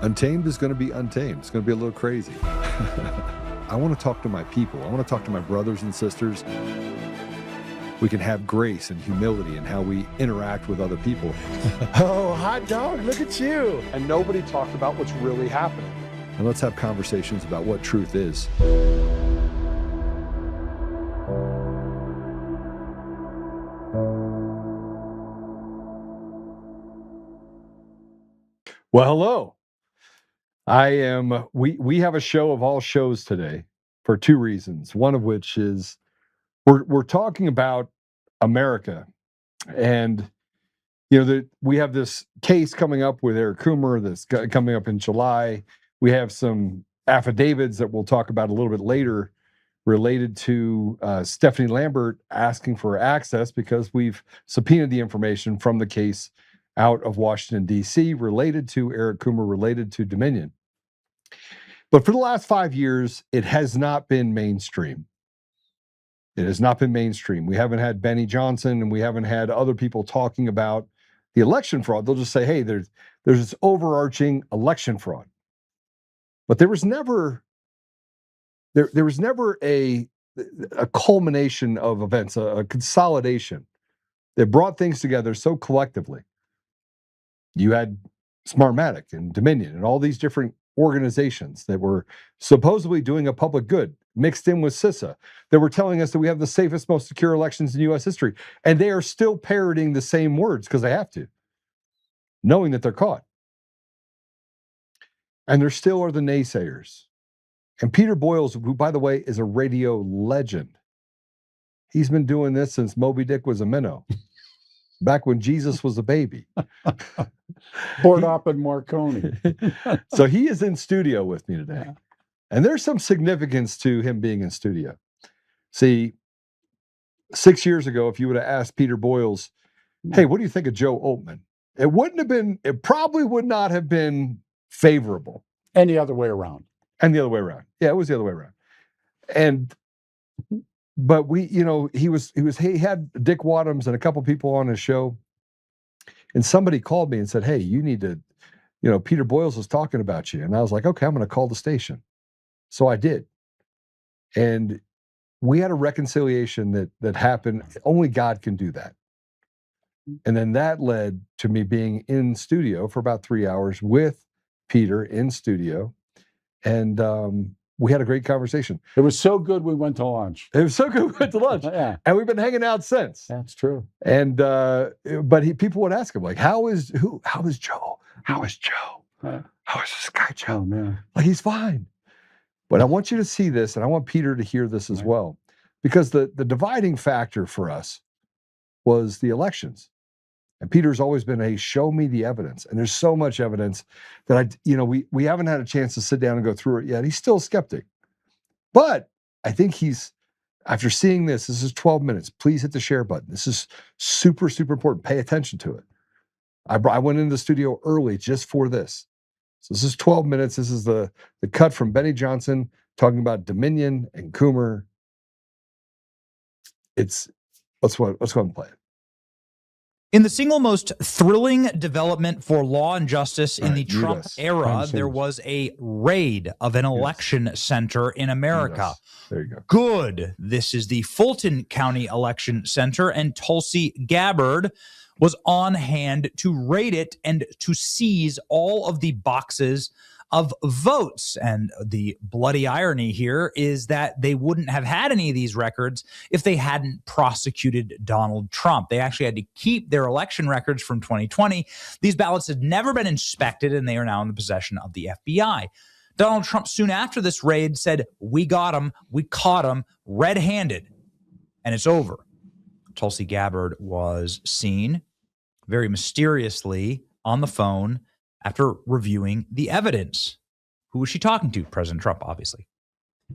Untamed is going to be untamed. It's going to be a little crazy. I want to talk to my people. I want to talk to my brothers and sisters. We can have grace and humility in how we interact with other people. Oh, hot dog, look at you. And nobody talked about what's really happening. And let's have conversations about what truth is. Well, hello. We have a show of all shows today for two reasons. One of which is we're talking about America, and we have this case coming up with Eric Coomer that's coming up in July. We have some affidavits that we'll talk about a little bit later related to Stephanie Lambert asking for access because we've subpoenaed the information from the case out of Washington, D.C., related to Eric Coomer, related to Dominion. But for the last 5 years, it has not been mainstream. It has not been mainstream. We haven't had Benny Johnson and we haven't had other people talking about the election fraud. They'll just say, hey, there's this overarching election fraud. But there was never a culmination of events, a consolidation that brought things together so collectively. You had Smartmatic and Dominion and all these different organizations that were supposedly doing a public good, mixed in with CISA, that were telling us that we have the safest, most secure elections in U.S. history. And they are still parroting the same words because they have to, knowing that they're caught. And there still are the naysayers. And Peter Boyles, who, by the way, is a radio legend. He's been doing this since Moby Dick was a minnow, back when Jesus was a baby. Poured up in Marconi. So he is in studio with me today. Yeah. And there's some significance to him being in studio. See, 6 years ago, if you would have asked Peter Boyles, hey, what do you think of Joe Oltmann? It probably would not have been favorable. Any other way around. And the other way around. Yeah, it was the other way around. But he had Dick Wadhams and a couple people on his show. And somebody called me and said, hey, you need to, Peter Boyles was talking about you. And I was like, okay, I'm going to call the station. So I did. And we had a reconciliation that happened. Only God can do that. And then that led to me being in studio for about 3 hours with Peter in studio. And we had a great conversation. It was so good we went to lunch. It was so good we went to lunch. Yeah. And we've been hanging out since. That's true. And people would ask him, like, how is Joe? How is Joe? How is this guy Joe? Oh, man. Like, he's fine. But I want you to see this, and I want Peter to hear this as well. Because the dividing factor for us was the elections. And Peter's always been a show me the evidence. And there's so much evidence that we haven't had a chance to sit down and go through it yet. He's still a skeptic. But I think after seeing this is 12 minutes. Please hit the share button. This is super, super important. Pay attention to it. I went into the studio early just for this. So this is 12 minutes. This is the cut from Benny Johnson talking about Dominion and Coomer. Let's go ahead and play it. In the single most thrilling development for law and justice in the Trump era, there was a raid of an election center in America. There you go. Good. This is the Fulton County Election Center, and Tulsi Gabbard was on hand to raid it and to seize all of the boxes of votes. And the bloody irony here is that they wouldn't have had any of these records if they hadn't prosecuted Donald Trump. They actually had to keep their election records from 2020. These ballots had never been inspected, and they are now in the possession of the FBI. Donald Trump, soon after this raid, said, we got him, we caught him red-handed, and it's over. Tulsi Gabbard was seen very mysteriously on the phone after reviewing the evidence. Who was she talking to? President Trump, obviously.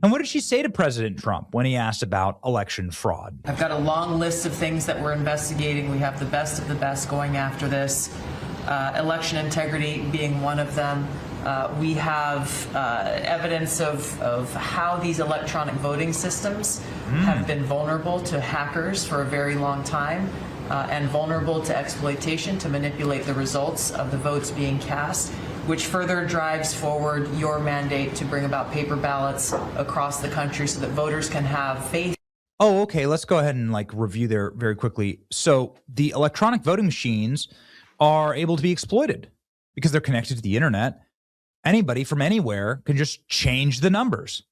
And what did she say to President Trump when he asked about election fraud? I've got a long list of things that we're investigating. We have the best of the best going after this. Election integrity being one of them. We have evidence of how these electronic voting systems have been vulnerable to hackers for a very long time. And vulnerable to exploitation to manipulate the results of the votes being cast. which further drives forward your mandate to bring about paper ballots across the country so that voters can have faith. Oh, okay. Let's go ahead and review there very quickly. So the electronic voting machines are able to be exploited because they're connected to the internet. Anybody from anywhere can just change the numbers.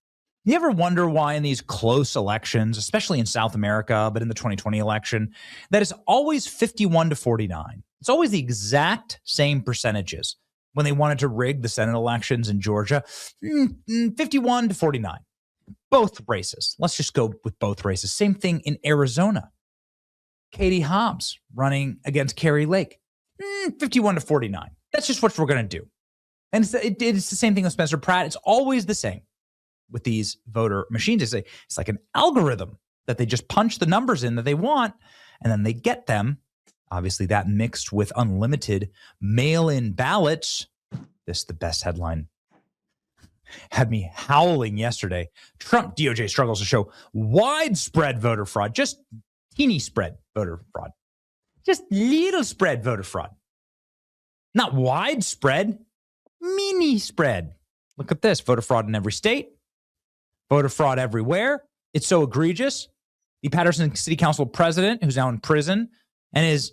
You ever wonder why in these close elections, especially in South America, but in the 2020 election, that it's always 51 to 49? It's always the exact same percentages. When they wanted to rig the Senate elections in Georgia, 51 to 49. Both races. Let's just go with both races. Same thing in Arizona. Katie Hobbs running against Carrie Lake, 51 to 49. That's just what we're going to do. And it's the same thing with Spencer Pratt. It's always the same with these voter machines. It's like an algorithm that they just punch the numbers in that they want, and then they get them. Obviously, that mixed with unlimited mail-in ballots. This is the best headline. Had me howling yesterday. Trump DOJ struggles to show widespread voter fraud. Just teeny spread voter fraud. Just little spread voter fraud. Not widespread, mini spread. Look at this. Voter fraud in every state. Voter fraud everywhere. It's so egregious. The Patterson City Council president, who's now in prison, and his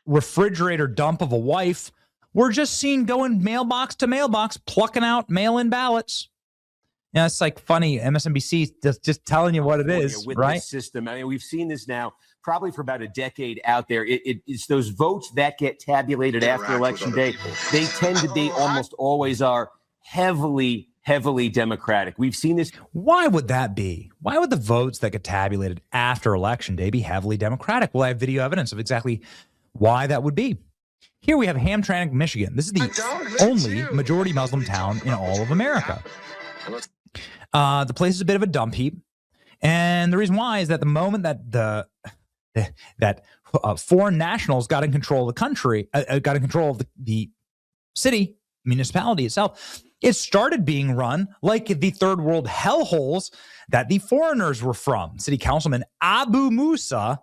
refrigerator dump of a wife were just seen going mailbox to mailbox, plucking out mail-in ballots. Yeah, it's like funny. MSNBC just telling you what it is, with right? This system. I mean, we've seen this now probably for about a decade out there. It's those votes that get tabulated after Election Day. They tend to be almost always are heavily Democratic. We've seen this. Why would that be? Why would the votes that get tabulated after Election Day be heavily Democratic? Well, I have video evidence of exactly why that would be. Here we have Hamtramck, Michigan. This is the only majority Muslim town in all of America. The place is a bit of a dump heap. And the reason why is that the moment that that foreign nationals got in control of the country, got in control of the city, municipality itself, it started being run like the third world hellholes that the foreigners were from. City Councilman Abu Musa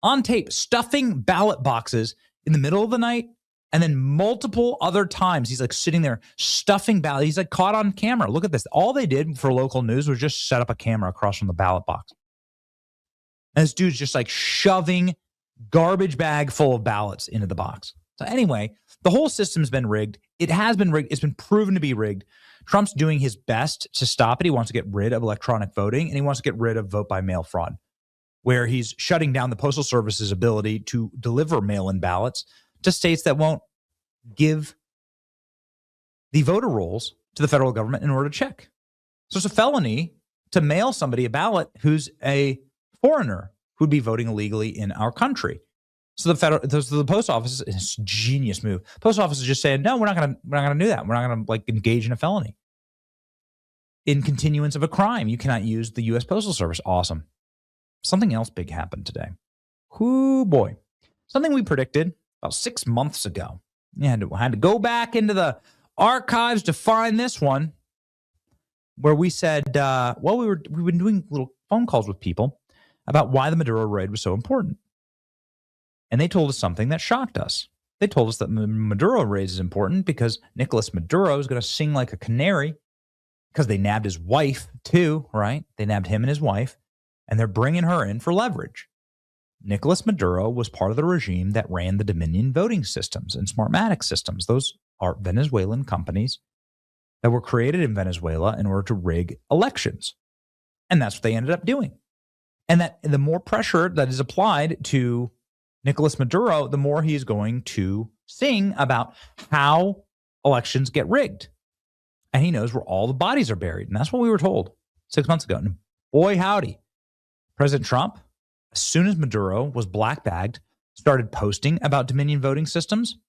on tape stuffing ballot boxes in the middle of the night, and then multiple other times he's sitting there stuffing ballots. He's caught on camera. Look at this. All they did for local news was just set up a camera across from the ballot box. And this dude's just shoving garbage bag full of ballots into the box. So anyway, the whole system's been rigged. It has been rigged. It's been proven to be rigged. Trump's doing his best to stop it. He wants to get rid of electronic voting, and he wants to get rid of vote by mail fraud, where he's shutting down the Postal Service's ability to deliver mail-in ballots to states that won't give the voter rolls to the federal government in order to check. So it's a felony to mail somebody a ballot who's a foreigner who'd be voting illegally in our country. So the post office, it's a genius move. Post office is just saying, no, we're not gonna do that. We're not gonna engage in a felony. In continuance of a crime, you cannot use the U.S. Postal Service. Awesome. Something else big happened today. Whoo boy. Something we predicted about 6 months ago. You had to go back into the archives to find this one, where we said, we've been doing little phone calls with people about why the Maduro raid was so important. And they told us something that shocked us. They told us that the Maduro raid is important because Nicolas Maduro is going to sing like a canary because they nabbed his wife too, right? They nabbed him and his wife, and they're bringing her in for leverage. Nicolas Maduro was part of the regime that ran the Dominion voting systems and Smartmatic systems. Those are Venezuelan companies that were created in Venezuela in order to rig elections. And that's what they ended up doing. And that the more pressure that is applied to Nicolas Maduro, the more he is going to sing about how elections get rigged. And he knows where all the bodies are buried. And that's what we were told 6 months ago. And boy, howdy, President Trump, as soon as Maduro was black-bagged, started posting about Dominion voting systems,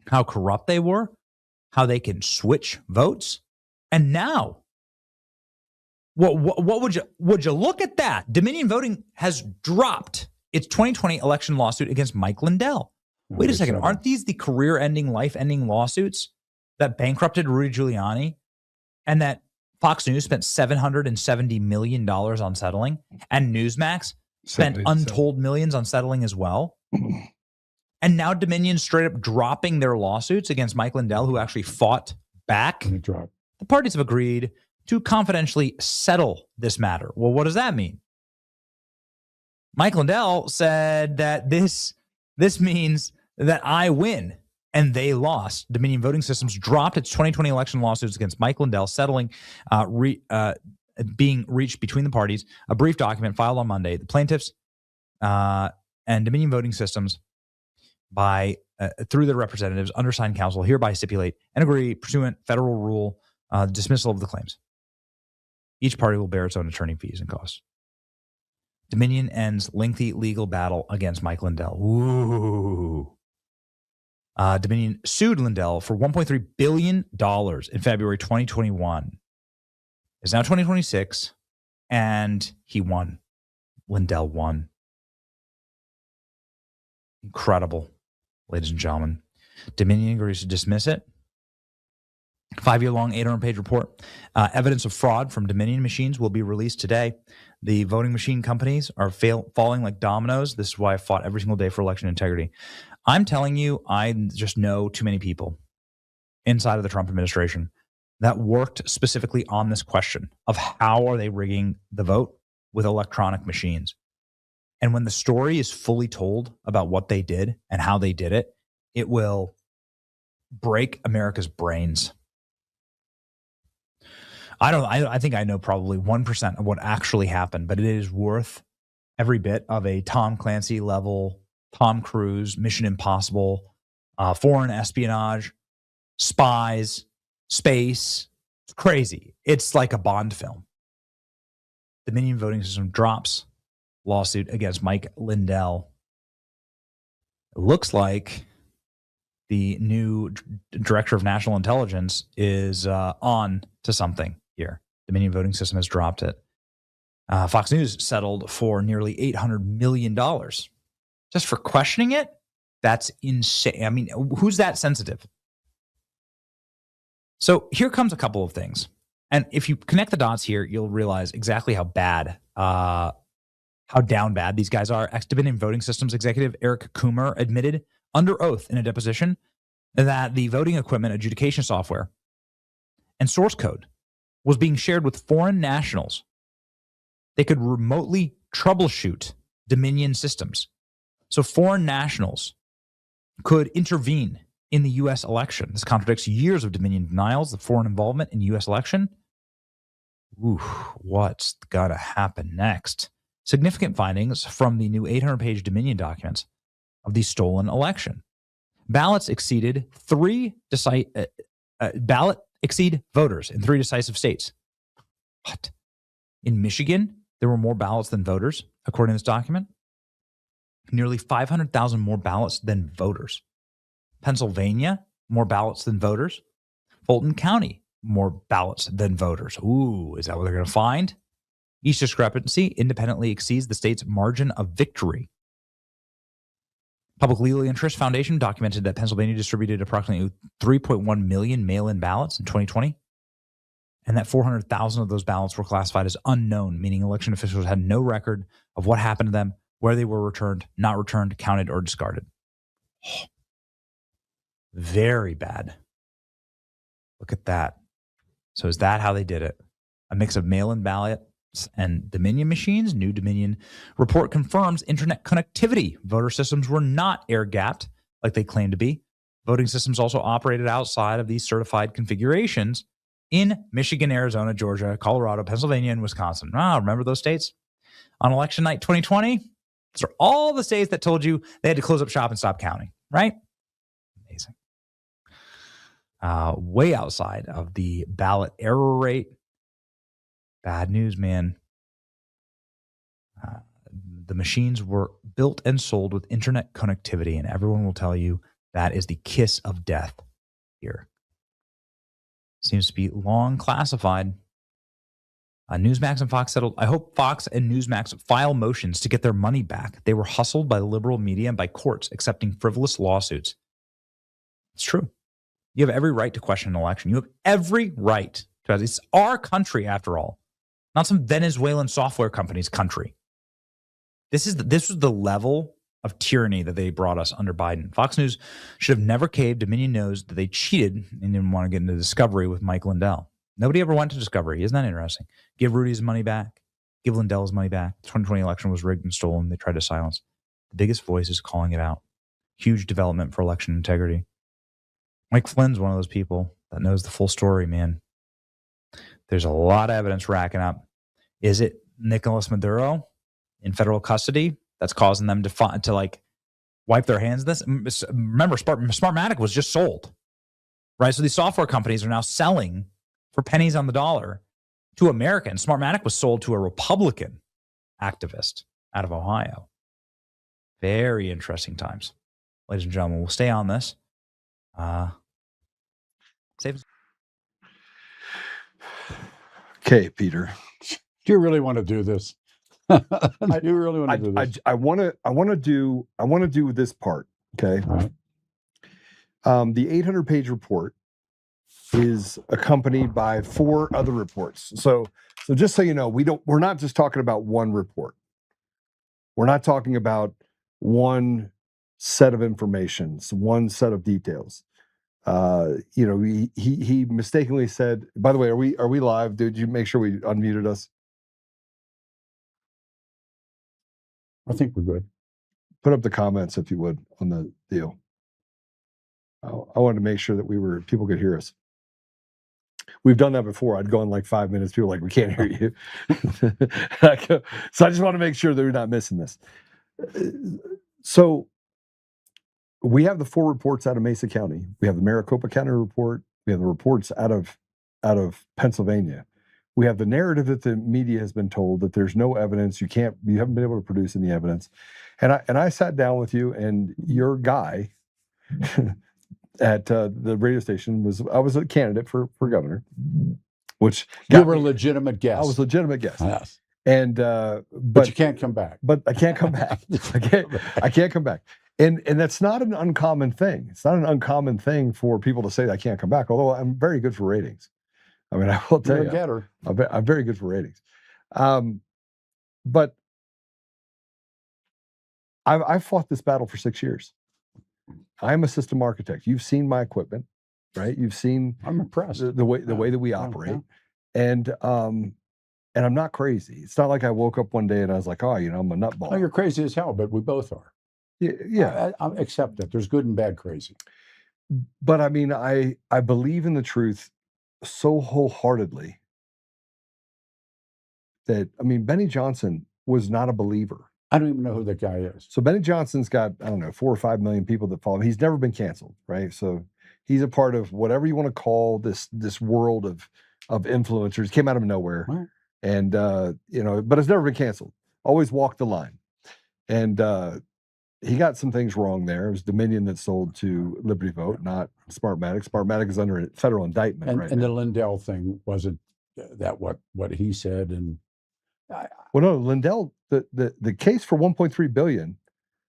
how corrupt they were, how they can switch votes. And now, what would you look at that? Dominion voting has dropped its 2020 election lawsuit against Mike Lindell. Wait a second. Aren't these the career-ending, life-ending lawsuits that bankrupted Rudy Giuliani and that Fox News spent $770 million on settling, and Newsmax spent untold millions on settling as well? And now Dominion straight up dropping their lawsuits against Mike Lindell, who actually fought back. And it dropped. The parties have agreed to confidentially settle this matter. Well, what does that mean? Mike Lindell said that this means that I win and they lost. Dominion Voting Systems dropped its 2020 election lawsuits against Mike Lindell, settling being reached between the parties. A brief document filed on Monday. The plaintiffs and Dominion Voting Systems, through their representatives, undersigned counsel, hereby stipulate and agree pursuant federal rule dismissal of the claims. Each party will bear its own attorney fees and costs. Dominion ends lengthy legal battle against Mike Lindell. Ooh. Dominion sued Lindell for $1.3 billion in February 2021. It's now 2026, and he won. Lindell won. Incredible, ladies and gentlemen. Dominion agrees to dismiss it. 5-year-long, 800-page report. Evidence of fraud from Dominion machines will be released today. The voting machine companies are falling like dominoes. This is why I fought every single day for election integrity. I'm telling you, I just know too many people inside of the Trump administration that worked specifically on this question of how are they rigging the vote with electronic machines. And when the story is fully told about what they did and how they did it, it will break America's brains. I think I know probably 1% of what actually happened, but it is worth every bit of a Tom Clancy level, Tom Cruise, Mission Impossible, foreign espionage, spies, space. It's crazy. It's like a Bond film. Dominion Voting System drops lawsuit against Mike Lindell. It looks like the new director of national intelligence is on to something here. Dominion Voting System has dropped it. Fox News settled for nearly $800 million just for questioning it. That's insane. I mean, who's that sensitive? So here comes a couple of things. And if you connect the dots here, you'll realize exactly how bad, how down bad these guys are. Ex-Dominion Voting Systems executive Eric Coomer admitted under oath in a deposition that the voting equipment adjudication software and source code was being shared with foreign nationals. They could remotely troubleshoot Dominion systems. So foreign nationals could intervene in the U.S. election. This contradicts years of Dominion denials of foreign involvement in the U.S. election. Ooh, what's got to happen next? Significant findings from the new 800-page Dominion documents of the stolen election. Ballots exceed voters in 3 decisive states. What? In Michigan, there were more ballots than voters, according to this document. Nearly 500,000 more ballots than voters. Pennsylvania, more ballots than voters. Fulton County, more ballots than voters. Ooh, is that what they're going to find? Each discrepancy independently exceeds the state's margin of victory. Public Legal Interest Foundation documented that Pennsylvania distributed approximately 3.1 million mail-in ballots in 2020, and that 400,000 of those ballots were classified as unknown, meaning election officials had no record of what happened to them, where they were returned, not returned, counted, or discarded. Oh, very bad. Look at that. So is that how they did it? A mix of mail-in ballots and Dominion machines? New Dominion report confirms internet connectivity. Voter systems were not air-gapped like they claimed to be. Voting systems also operated outside of these certified configurations in Michigan, Arizona, Georgia, Colorado, Pennsylvania, and Wisconsin. Remember those states? On election night 2020, those are all the states that told you they had to close up shop and stop counting, right? Amazing. Way outside of the ballot error rate. Bad news, man. The machines were built and sold with internet connectivity, and everyone will tell you that is the kiss of death here. Seems to be long classified. Newsmax and Fox settled. I hope Fox and Newsmax file motions to get their money back. They were hustled by the liberal media and by courts accepting frivolous lawsuits. It's true. You have every right to question an election. You have every right to. It's our country, after all, not some Venezuelan software company's country. This was the level of tyranny that they brought us under Biden. Fox News should have never caved. Dominion knows that they cheated and didn't want to get into Discovery with Mike Lindell. Nobody ever went to Discovery. Isn't that interesting? Give Rudy his money back. Give Lindell his money back. The 2020 election was rigged and stolen. They tried to silence. The biggest voice is calling it out. Huge development for election integrity. Mike Flynn's one of those people that knows the full story, man. There's a lot of evidence racking up. Is it Nicolas Maduro in federal custody that's causing them to like wipe their hands of this? Remember, Smartmatic was just sold, right? So these software companies are now selling for pennies on the dollar to Americans. Smartmatic was sold to a Republican activist out of Ohio. Very interesting times, ladies and gentlemen. We'll stay on this. Save. Okay, Peter. Do you really want to do this? Do you really want to do this? I want to do this part. Okay. All right. The 800-page report is accompanied by 4 other reports. So just so you know, we're not just talking about one report. We're not talking about one set of information, one set of details. He mistakenly said, by the way, are we live? Did you make sure we unmuted us? I think we're good. Put up the comments if you would on the deal. I wanted to make sure that people could hear us. We've done that before. I'd go in like 5 minutes. People were like, we can't hear you. So I just want to make sure that we're not missing this. So we have the 4 reports out of Mesa County. We have the Maricopa County report. We have the reports out of Pennsylvania. We have the narrative that the media has been told that there's no evidence. You haven't been able to produce any evidence. And I sat down with you, and your guy at the radio station I was a candidate for governor, which you were a legitimate guest. I was a legitimate guest. Yes. And but you can't come back. But I can't come back. I can't come back. And that's not an uncommon thing. It's not an uncommon thing for people to say I can't come back. Although I'm very good for ratings. I mean, I will tell you, I'm very good for ratings. But I've fought this battle for 6 years. I'm a system architect. You've seen my equipment, right? You've seen. I'm impressed the way that we operate, and I'm not crazy. It's not like I woke up one day and I was like, I'm a nutball. Oh, you're crazy as hell, but we both are. Yeah. I accept that. There's good and bad crazy. But I mean, I believe in the truth so wholeheartedly that, Benny Johnson was not a believer. I don't even know who that guy is. So Benny Johnson's got, 4 or 5 million people that follow him. He's never been canceled, right? So he's a part of whatever you want to call this world of influencers. Came out of nowhere. Right. And, but it's never been canceled. Always walked the line. And he got some things wrong there. It was Dominion that sold to Liberty Vote, not Smartmatic. Smartmatic is under a federal indictment right now. And the Lindell thing, wasn't that what he said? And well, no, Lindell, the case for $1.3 billion.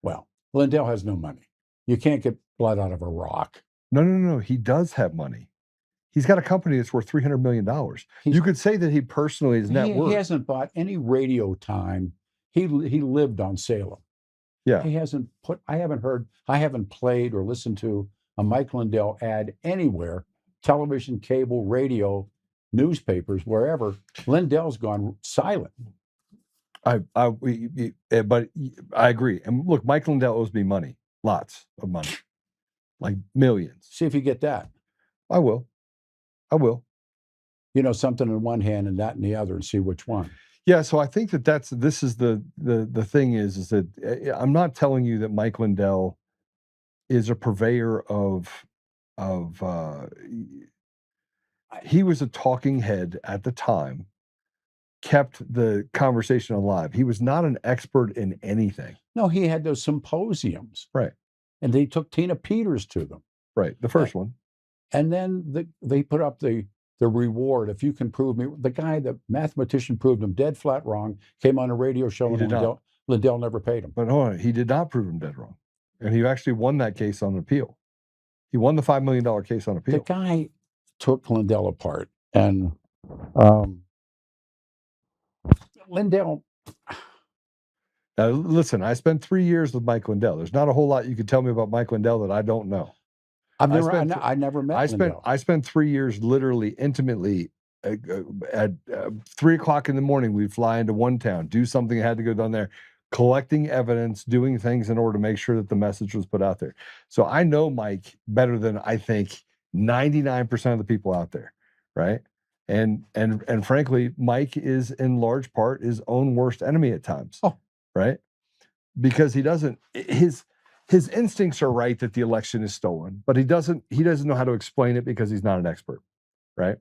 Well, Lindell has no money. You can't get blood out of a rock. No. He does have money. He's got a company that's worth $300 million. You could say that he personally is net worth. He hasn't bought any radio time. He lived on Salem. Yeah. He hasn't I haven't played or listened to a Mike Lindell ad anywhere, television, cable, radio, newspapers, wherever. Lindell's gone silent. But I agree. And look, Mike Lindell owes me money, lots of money, like millions. See if you get that. I will. Something in one hand and that in the other, and see which one. Yeah, so I think this is the thing is that I'm not telling you that Mike Lindell is a purveyor of he was a talking head at the time, kept the conversation alive. He was not an expert in anything. No, he had those symposiums. Right. And they took Tina Peters to them. Right, the first one. And then they put up the reward. If you can prove me, the mathematician proved him dead flat wrong, came on a radio show, and Lindell never paid him. But hold on, he did not prove him dead wrong. And he actually won that case on appeal. He won the $5 million case on appeal. The guy took Lindell apart. And Lindell, Listen, I spent 3 years with Mike Lindell. There's not a whole lot you could tell me about Mike Lindell that I don't know. I never met Lindell. I spent 3 years literally intimately at 3 o'clock in the morning. We'd fly into one town, do something that had to go down there, collecting evidence, doing things in order to make sure that the message was put out there. So I know Mike better than I think 99% of the people out there, right? And frankly, Mike is in large part his own worst enemy at times, right? Because he doesn't his instincts are right that the election is stolen, but he doesn't know how to explain it because he's not an expert, right?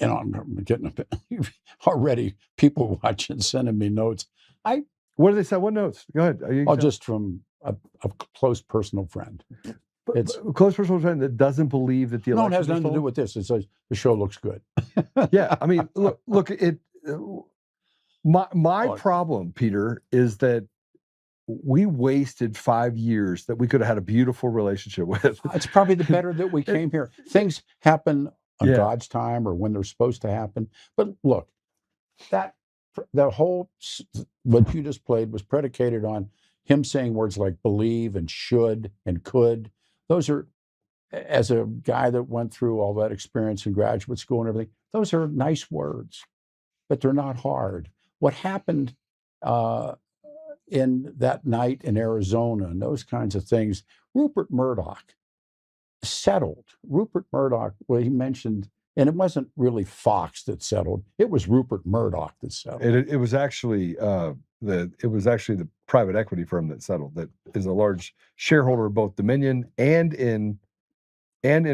I'm getting a bit already. People watching sending me notes. What do they say? What notes? Go ahead. Just from a close personal friend. It's a close personal friend that doesn't believe that the election. No, it has nothing to do with this. It says the show looks good. Yeah, I mean, look. My problem, Peter, is that we wasted 5 years that we could have had a beautiful relationship with. It's probably the better that we came here. Things happen on God's time or when they're supposed to happen. But look, the whole what you just played was predicated on him saying words like believe and should and could. Those are, as a guy that went through all that experience in graduate school and everything, those are nice words, but they're not hard. What happened in that night in Arizona and those kinds of things, Rupert Murdoch settled. Rupert Murdoch, well, he mentioned, and it wasn't really Fox that settled. It was Rupert Murdoch that settled. It was actually the private equity firm that settled. That is a large shareholder of both Dominion and in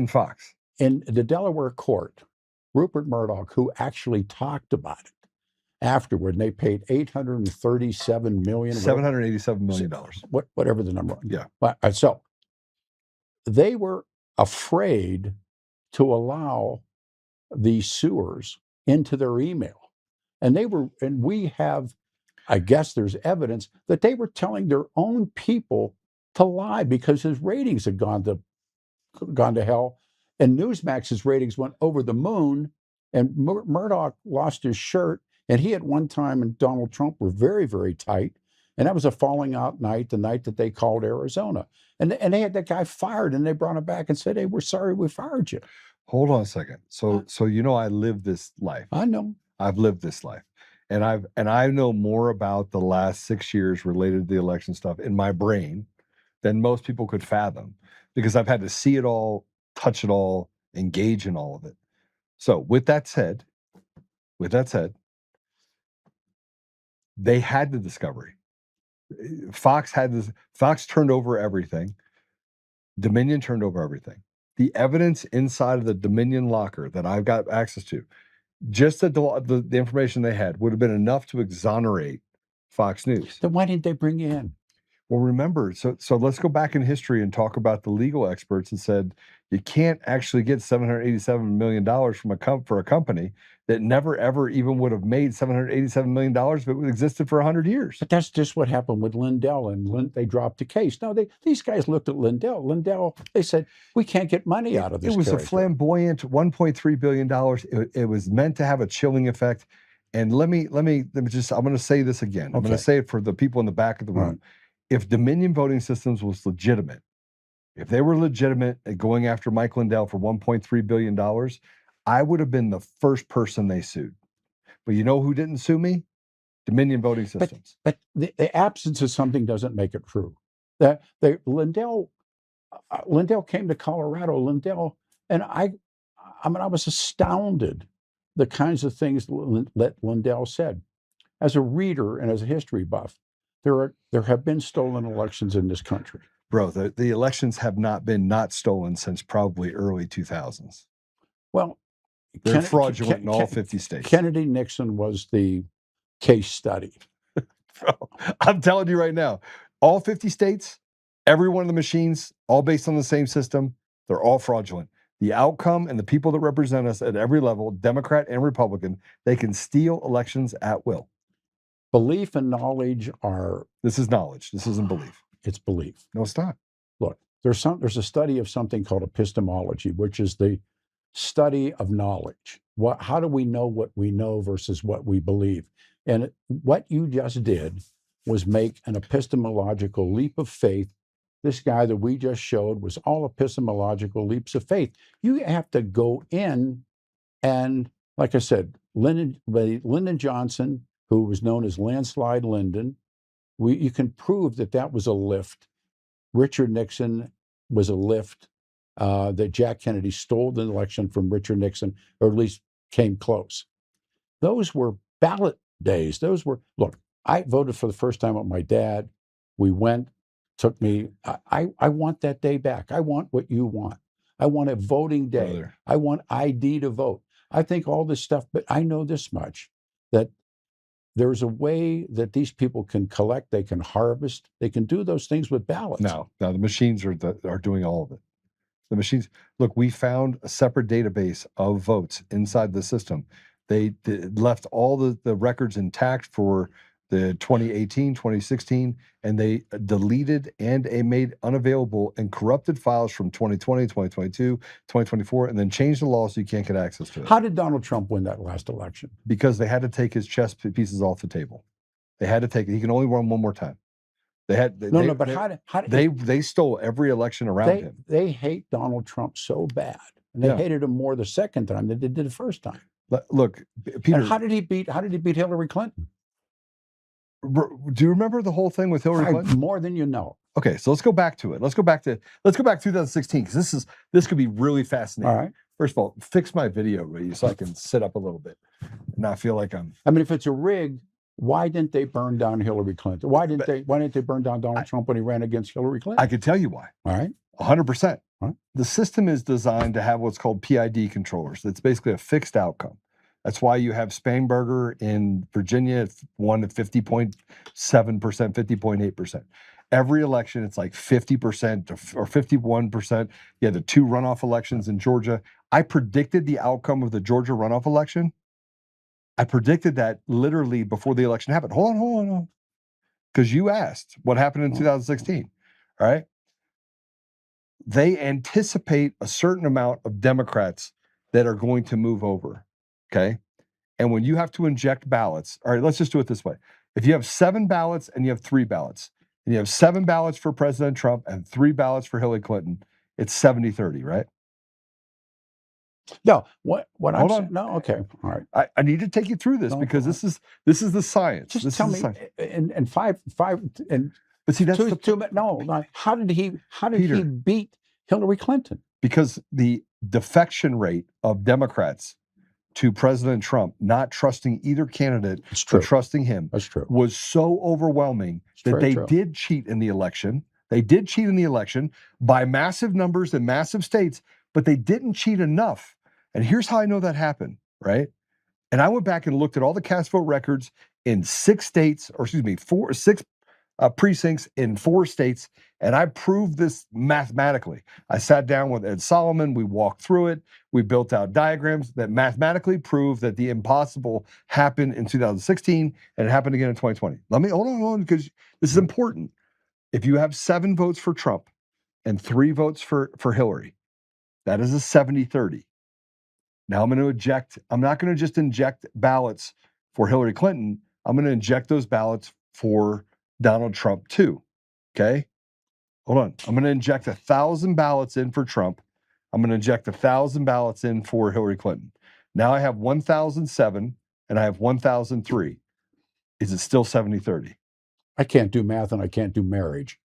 Fox. In the Delaware court, Rupert Murdoch, who actually talked about it afterward, and they paid $837 million, $787 million, whatever the number. Yeah. So they were afraid to allow these suers into their email, and we have, I guess there's evidence that they were telling their own people to lie because his ratings had gone to hell, and Newsmax's ratings went over the moon, and Murdoch lost his shirt. And he at one time and Donald Trump were very, very tight. And that was a falling out night, the night that they called Arizona. And they had that guy fired, and they brought him back and said, hey, we're sorry we fired you. Hold on a second. So I live this life. I know. I've lived this life. And I know more about the last 6 years related to the election stuff in my brain than most people could fathom, because I've had to see it all, touch it all, engage in all of it. So with that said, they had the discovery. Fox turned over everything. Dominion turned over everything. The evidence inside of the Dominion locker that I've got access to, just the information they had, would have been enough to exonerate Fox News. Then why didn't they bring you in? Well, remember, so let's go back in history and talk about the legal experts that said you can't actually get $787 million for a company that never, ever even would have made $787 million if it existed for 100 years. But that's just what happened with Lindell, and they dropped the case. No, these guys looked at Lindell. Lindell, they said, we can't get money out of this. It was character. A flamboyant $1.3 billion. It was meant to have a chilling effect. And let me just, I'm going to say this again. I'm going to say it for the people in the back of the room. Right. If Dominion Voting Systems was legitimate, if they were legitimate at going after Mike Lindell for $1.3 billion, I would have been the first person they sued. But you know who didn't sue me? Dominion Voting Systems. But the absence of something doesn't make it true. Lindell came to Colorado. Lindell, and I was astounded the kinds of things that Lindell said. As a reader and as a history buff, there have been stolen elections in this country. Bro, the elections have not been stolen since probably early 2000s. Well, they're fraudulent in all 50 states. Kennedy Nixon was the case study. Bro, I'm telling you right now, all 50 states, every one of the machines, all based on the same system, they're all fraudulent. The outcome and the people that represent us at every level, Democrat and Republican, they can steal elections at will. Belief and knowledge are... This is knowledge. This isn't belief. It's belief. No, it's not. Look, there's a study of something called epistemology, which is the study of knowledge. How do we know what we know versus what we believe? And what you just did was make an epistemological leap of faith. This guy that we just showed was all epistemological leaps of faith. You have to go in and, like I said, Lyndon Johnson, who was known as Landslide Lyndon, you can prove that that was a lift. Richard Nixon was a lift, that Jack Kennedy stole the election from Richard Nixon, or at least came close. Those were ballot days. Those were, look, I voted for the first time with my dad. We went, took me, I want that day back. I want what you want. I want a voting day. Brother. I want ID to vote. I think all this stuff, but I know this much, that there's a way that these people can collect, they can harvest, they can do those things with ballots. No, the machines are doing all of it. The machines, look, we found a separate database of votes inside the system. They left all the records intact for the 2018, 2016, and they deleted and made unavailable and corrupted files from 2020, 2022, 2024, and then changed the law so you can't get access to it. How did Donald Trump win that last election? Because they had to take his chess pieces off the table. They had to take it. He can only run one more time. They stole every election around him. They hate Donald Trump so bad, and they hated him more the second time than they did the first time. Look, Peter, and how did he beat Hillary Clinton? Do you remember the whole thing with Hillary Clinton? More than you know. Okay, so let's go back to it. Let's go back to 2016, because this could be really fascinating. All right. First of all, fix my video, Ray, so I can sit up a little bit and not feel like I'm. I mean, if it's a rig, why didn't they burn down Hillary Clinton? Why didn't they burn down Donald Trump when he ran against Hillary Clinton? I could tell you why. All right. 100%. Right. The system is designed to have what's called PID controllers. That's basically a fixed outcome. That's why you have Spanberger in Virginia won at 50.7%, 50.8%. Every election, it's like 50% or 51%. Yeah, the two runoff elections in Georgia. I predicted the outcome of the Georgia runoff election. I predicted that literally before the election happened. Hold on. Because you asked what happened in 2016. All right. They anticipate a certain amount of Democrats that are going to move over. Okay. And when you have to inject ballots, all right, let's just do it this way. If you have 7 ballots and you have 3 ballots, and you have 7 ballots for President Trump and 3 ballots for Hillary Clinton, it's 70-30, right? No, what Hold I'm on. saying, no, okay, all right. I need to take you through this because this is the science. Just this tell is me, the science. and five, and But see, that's how did he Peter, he beat Hillary Clinton? Because the defection rate of Democrats to President Trump, not trusting either candidate, but trusting him, That's true. was so overwhelming that they did cheat in the election. They did cheat in the election by massive numbers in massive states, but they didn't cheat enough. And here's how I know that happened, right? And I went back and looked at all the cast vote records in 6 states, or excuse me, 6 precincts in 4 states, and I proved this mathematically. I sat down with Ed Solomon, we walked through it, we built out diagrams that mathematically prove that the impossible happened in 2016 and it happened again in 2020. Hold on, because this is important. If you have 7 votes for Trump and 3 votes for Hillary, that is a 70-30. Now I'm not going to just inject ballots for Hillary Clinton, I'm going to inject those ballots for Donald Trump too, okay? Hold on. I'm going to inject 1,000 ballots in for Trump. I'm going to inject 1,000 ballots in for Hillary Clinton. Now I have 1,007 and I have 1,003. Is it still 70-30? I can't do math and I can't do marriage.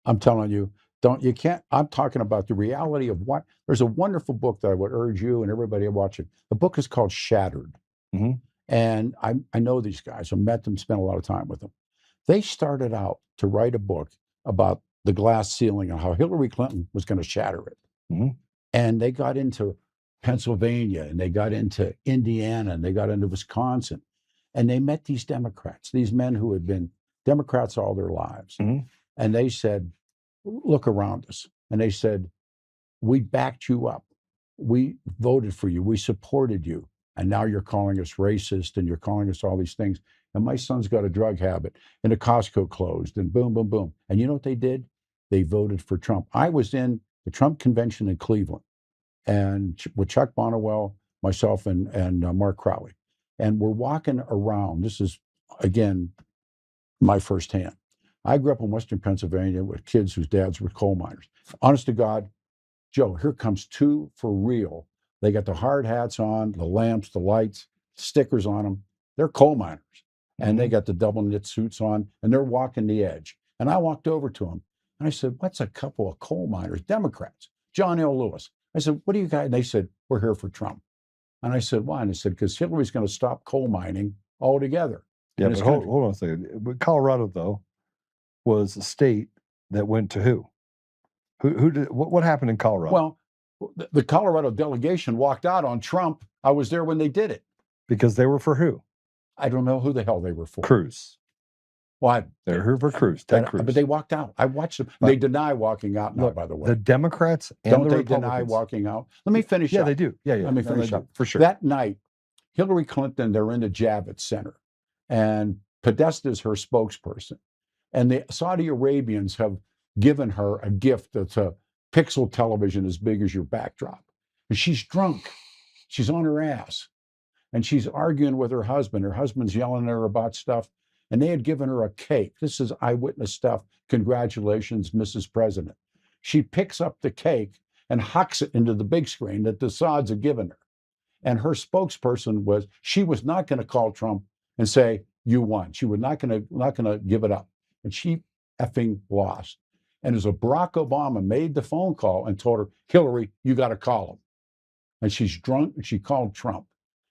I'm telling you, I'm talking about the reality of what, there's a wonderful book that I would urge you and everybody to watch it. The book is called Shattered. Mm-hmm. And I know these guys. I met them, spent a lot of time with them. They started out to write a book about the glass ceiling and how Hillary Clinton was going to shatter it. Mm-hmm. And they got into Pennsylvania and they got into Indiana and they got into Wisconsin. And they met these Democrats, these men who had been Democrats all their lives. Mm-hmm. And they said, look around us. And they said, we backed you up. We voted for you. We supported you. And now you're calling us racist and you're calling us all these things. And my son's got a drug habit and a Costco closed and boom, boom, boom. And you know what they did? They voted for Trump. I was in the Trump convention in Cleveland and with Chuck Bonnewell, myself and Mark Crowley. And we're walking around. This is again, my firsthand. I grew up in Western Pennsylvania with kids whose dads were coal miners. Honest to God, Joe, here comes two for real. They got the hard hats on, the lamps, the lights, stickers on them. They're coal miners. And they got the double knit suits on, and they're walking the edge. And I walked over to them, and I said, what's a couple of coal miners, Democrats, John L. Lewis. I said, what do you guys? And they said, we're here for Trump. And I said, why? And they said, because Hillary's going to stop coal mining altogether. Yeah, but hold on a second. But Colorado, though, was a state that went to who? Who did? What happened in Colorado? Well, the Colorado delegation walked out on Trump. I was there when they did it. Because they were for who? I don't know who the hell they were for. Cruz. Well, They're here for Cruz, Ted Cruz. But they walked out. I watched them. They deny walking out now, by the way. The Democrats and don't the they Republicans deny walking out? Let me finish Yeah, up. they do. Yeah. Let me finish up. For sure. That night, Hillary Clinton, they're in the Javits Center, and Podesta's her spokesperson. And the Saudi Arabians have given her a gift that's a pixel television as big as your backdrop. And she's drunk. She's on her ass. And she's arguing with her husband. Her husband's yelling at her about stuff. And they had given her a cake. This is eyewitness stuff. Congratulations, Mrs. President. She picks up the cake and hucks it into the big screen that the Saudis had given her. And her spokesperson was, she was not going to call Trump and say, you won. She was not going to give it up. And she effing lost. And as Barack Obama made the phone call and told her, Hillary, you got to call him. And she's drunk and she called Trump.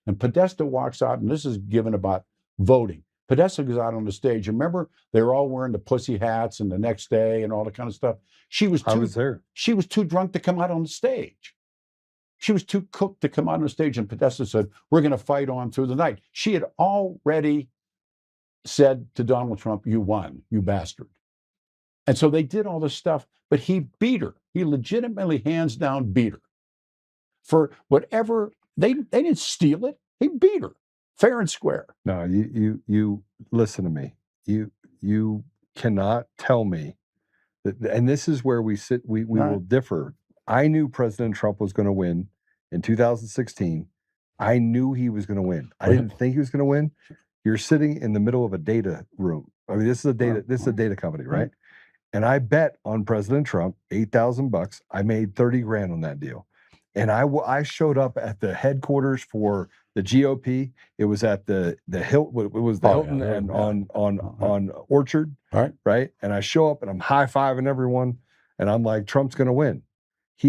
And Podesta walks out, and this is given about voting. Podesta goes out on the stage. Remember, they were all wearing the pussy hats and the next day and all that kind of stuff. I was there. She was too drunk to come out on the stage. She was too cooked to come out on the stage. And Podesta said, we're going to fight on through the night. She had already said to Donald Trump, you won, you bastard. And so they did all this stuff, but he beat her. He legitimately, hands down, beat her. For whatever, they didn't steal it. He beat her, fair and square. No, you listen to me. You cannot tell me that, and this is where we sit, we will differ. I knew President Trump was going to win in 2016. I knew he was going to win. I didn't think he was going to win. You're sitting in the middle of a data room. I mean, this is a data company, right? And I bet on President Trump $8,000. I made 30 grand on that deal. And I showed up at the headquarters for the GOP. It was at the Hilton. It was the Hilton and on Orchard, right? And I show up and I'm high-fiving everyone, and I'm like, Trump's going to win.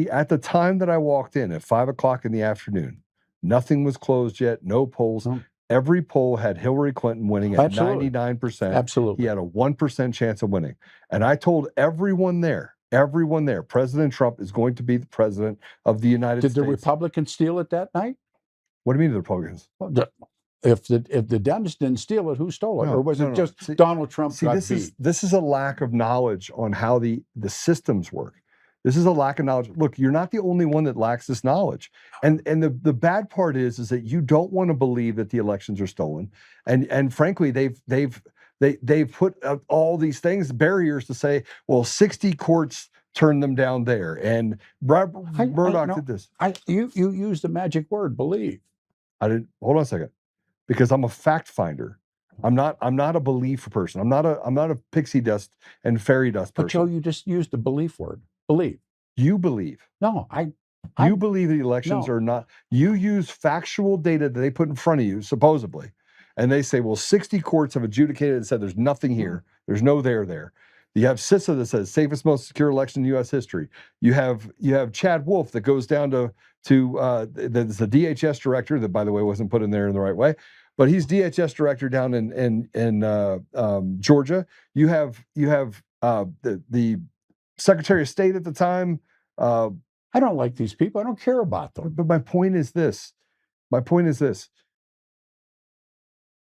At the time that I walked in at 5:00 in the afternoon, nothing was closed yet, no polls. Every poll had Hillary Clinton winning at 99%. Absolutely. He had a 1% chance of winning. And I told everyone there, President Trump is going to be the president of the United States. Did the Republicans steal it that night? What do you mean the Republicans? If the Dems didn't steal it, who stole it? Or was it just Donald Trump got beat? This is a lack of knowledge on how the systems work. This is a lack of knowledge. Look, you're not the only one that lacks this knowledge. And the bad part is that you don't want to believe that the elections are stolen. And frankly, they've put up all these things, barriers to say, well, 60 courts turned them down there. And Murdoch did this. You used the magic word, believe. I didn't. Hold on a second. Because I'm a fact finder. I'm not a belief person. I'm not a pixie dust and fairy dust person. But Joe, you just used the belief word. Believe. You believe. No, you believe the elections are not. You use factual data that they put in front of you, supposedly, and they say, well, 60 courts have adjudicated and said there's nothing here. There's no there. You have CISA that says safest, most secure election in U.S. history. You have Chad Wolf that goes down to the DHS director that, by the way, wasn't put in there in the right way, but he's DHS director down in Georgia. You have the Secretary of State at the time. I don't like these people. I don't care about them. But my point is this.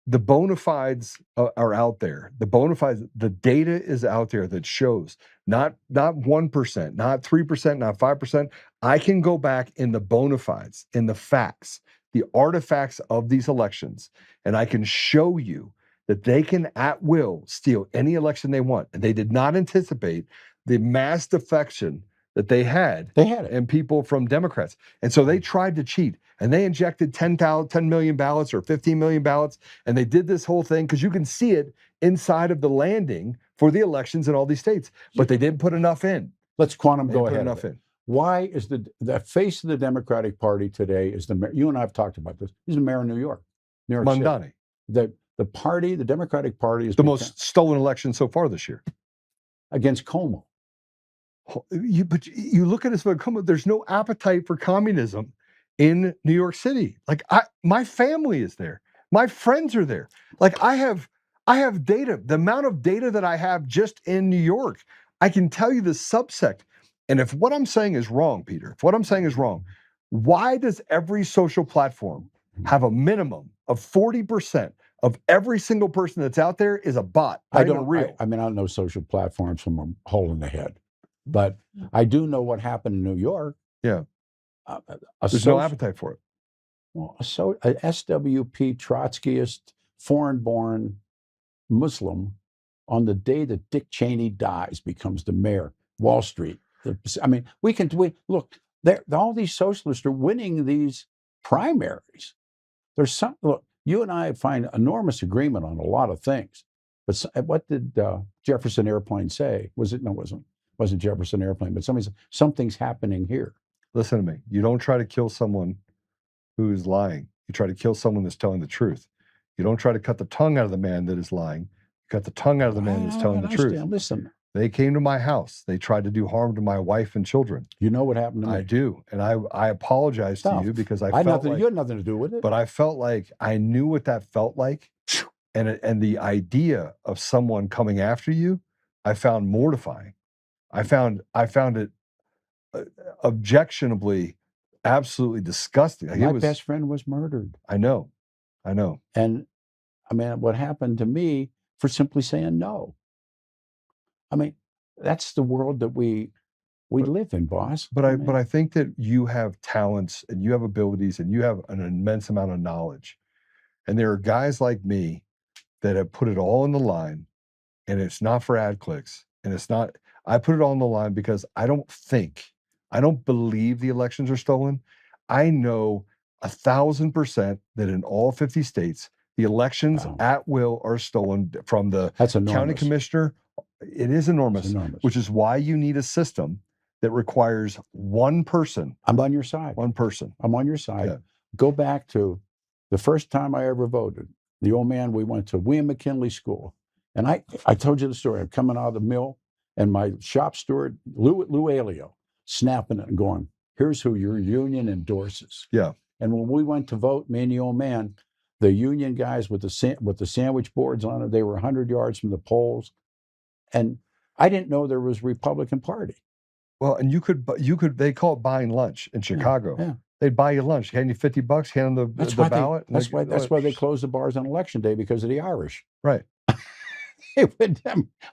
The bona fides are out there. The bona fides, the data is out there that shows not 1%, not 3%, not 5%. I can go back in the bona fides, in the facts, the artifacts of these elections, and I can show you that they can at will steal any election they want. And they did not anticipate the mass defection that they had They had it. and people from Democrats. And so they tried to cheat, and they injected 10 million ballots or 15 million ballots. And they did this whole thing because you can see it inside of the landing for the elections in all these states, but they didn't put enough in. Let's quantum They go didn't put ahead. enough in. Why is the face of the Democratic Party today is the mayor? You and I have talked about this. He's the mayor of New York. New York City. Mamdani, The party, the Democratic Party, is the most stolen election so far this year. against Como. But you look at it, there's no appetite for communism in New York City. Like my family is there. My friends are there. Like I have data. The amount of data that I have just in New York, I can tell you the subsect. And if what I'm saying is wrong, Peter, if what I'm saying is wrong, why does every social platform have a minimum of 40% of every single person that's out there is a bot? I Not even don't real. I mean, I don't know social platforms from a hole in the head, but I do know what happened in New York. Yeah. A There's no appetite for it. Well, a SWP Trotskyist, foreign-born Muslim, on the day that Dick Cheney dies, becomes the mayor. Wall Street. I mean, we look. All these socialists are winning these primaries. There's some. Look, you and I find enormous agreement on a lot of things. But what did Jefferson Airplane say? Wasn't Jefferson Airplane? But somebody said something's happening here. Listen to me. You don't try to kill someone who's lying. You try to kill someone that's telling the truth. You don't try to cut the tongue out of the man that is lying. You cut the tongue out of the man that's telling the truth. Listen. They came to my house. They tried to do harm to my wife and children. You know what happened to me? I do. And I apologize to you because I felt like, you had nothing to do with it. but I felt like I knew what that felt like. And the idea of someone coming after you, I found mortifying. I found it objectionably, absolutely disgusting. Like my best friend was murdered. I know. And I mean, what happened to me for simply saying no? I mean, that's the world that we live in, boss. But I think that you have talents and you have abilities and you have an immense amount of knowledge. And there are guys like me that have put it all on the line, and it's not for ad clicks. And it's not, I put it all on the line because I don't believe the elections are stolen. I know 1,000% that in all 50 states, the elections at will are stolen from the county commissioner. It is enormous, which is why you need a system that requires one person. I'm on your side. One person. I'm on your side. Yeah. Go back to the first time I ever voted. The old man, we went to William McKinley School. And I told you the story. I'm coming out of the mill, and my shop steward, Lou Alio, snapping it and going, here's who your union endorses. Yeah. And when we went to vote, me and the old man, the union guys with the sandwich boards on it, they were 100 yards from the polls. And I didn't know there was a Republican Party. Well, and you could, they call it buying lunch in Chicago. Yeah. They'd buy you lunch, hand you $50, hand them the ballot. That's why they closed the bars on election day, because of the Irish. Right.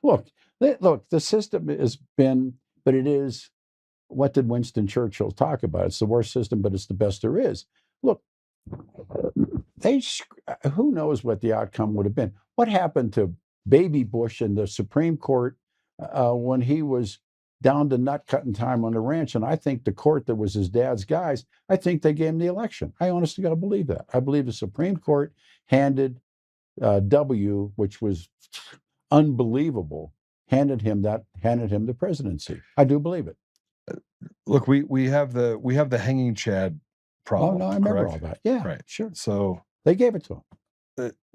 Look, the system has been, but it is, what did Winston Churchill talk about? It's the worst system, but it's the best there is. Look, who knows what the outcome would have been? What happened to Baby Bush in the Supreme Court when he was down to nut cutting time on the ranch? And I think the court that was his dad's guys, I think they gave him the election. I honestly got to believe that. I believe the Supreme Court handed W, which was unbelievable, handed him the presidency. I do believe it. Look, we have the hanging Chad problem. Oh no, I remember correct? all that. Yeah, right. Sure. So they gave it to him.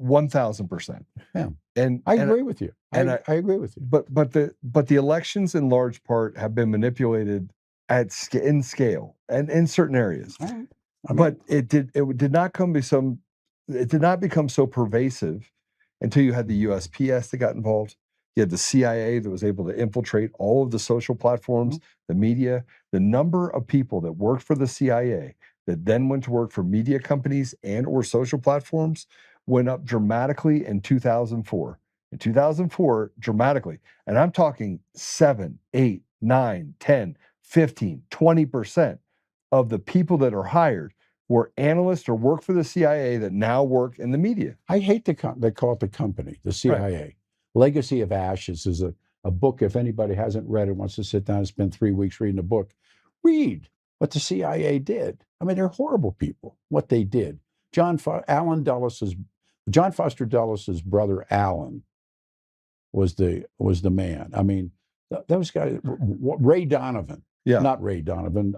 1,000%. Yeah, and I agree with you. And I agree with you. But the elections in large part have been manipulated in scale and in certain areas. Right. But it did not become so pervasive until you had the USPS that got involved. You had the CIA that was able to infiltrate all of the social platforms, the media. The number of people that worked for the CIA that then went to work for media companies and or social platforms went up dramatically in 2004. In 2004, dramatically. And I'm talking 7, 8, 9, 10, 15, 20% of the people that are hired were analysts or work for the CIA that now work in the media. I hate they call it the company, the CIA. Right. Legacy of Ashes is a book. If anybody hasn't read it, wants to sit down and spend 3 weeks reading a book, read what the CIA did. I mean, they're horrible people. What they did. John Foster Dulles' brother Alan was the man. I mean, those guys. Ray Donovan. Yeah. Not Ray Donovan.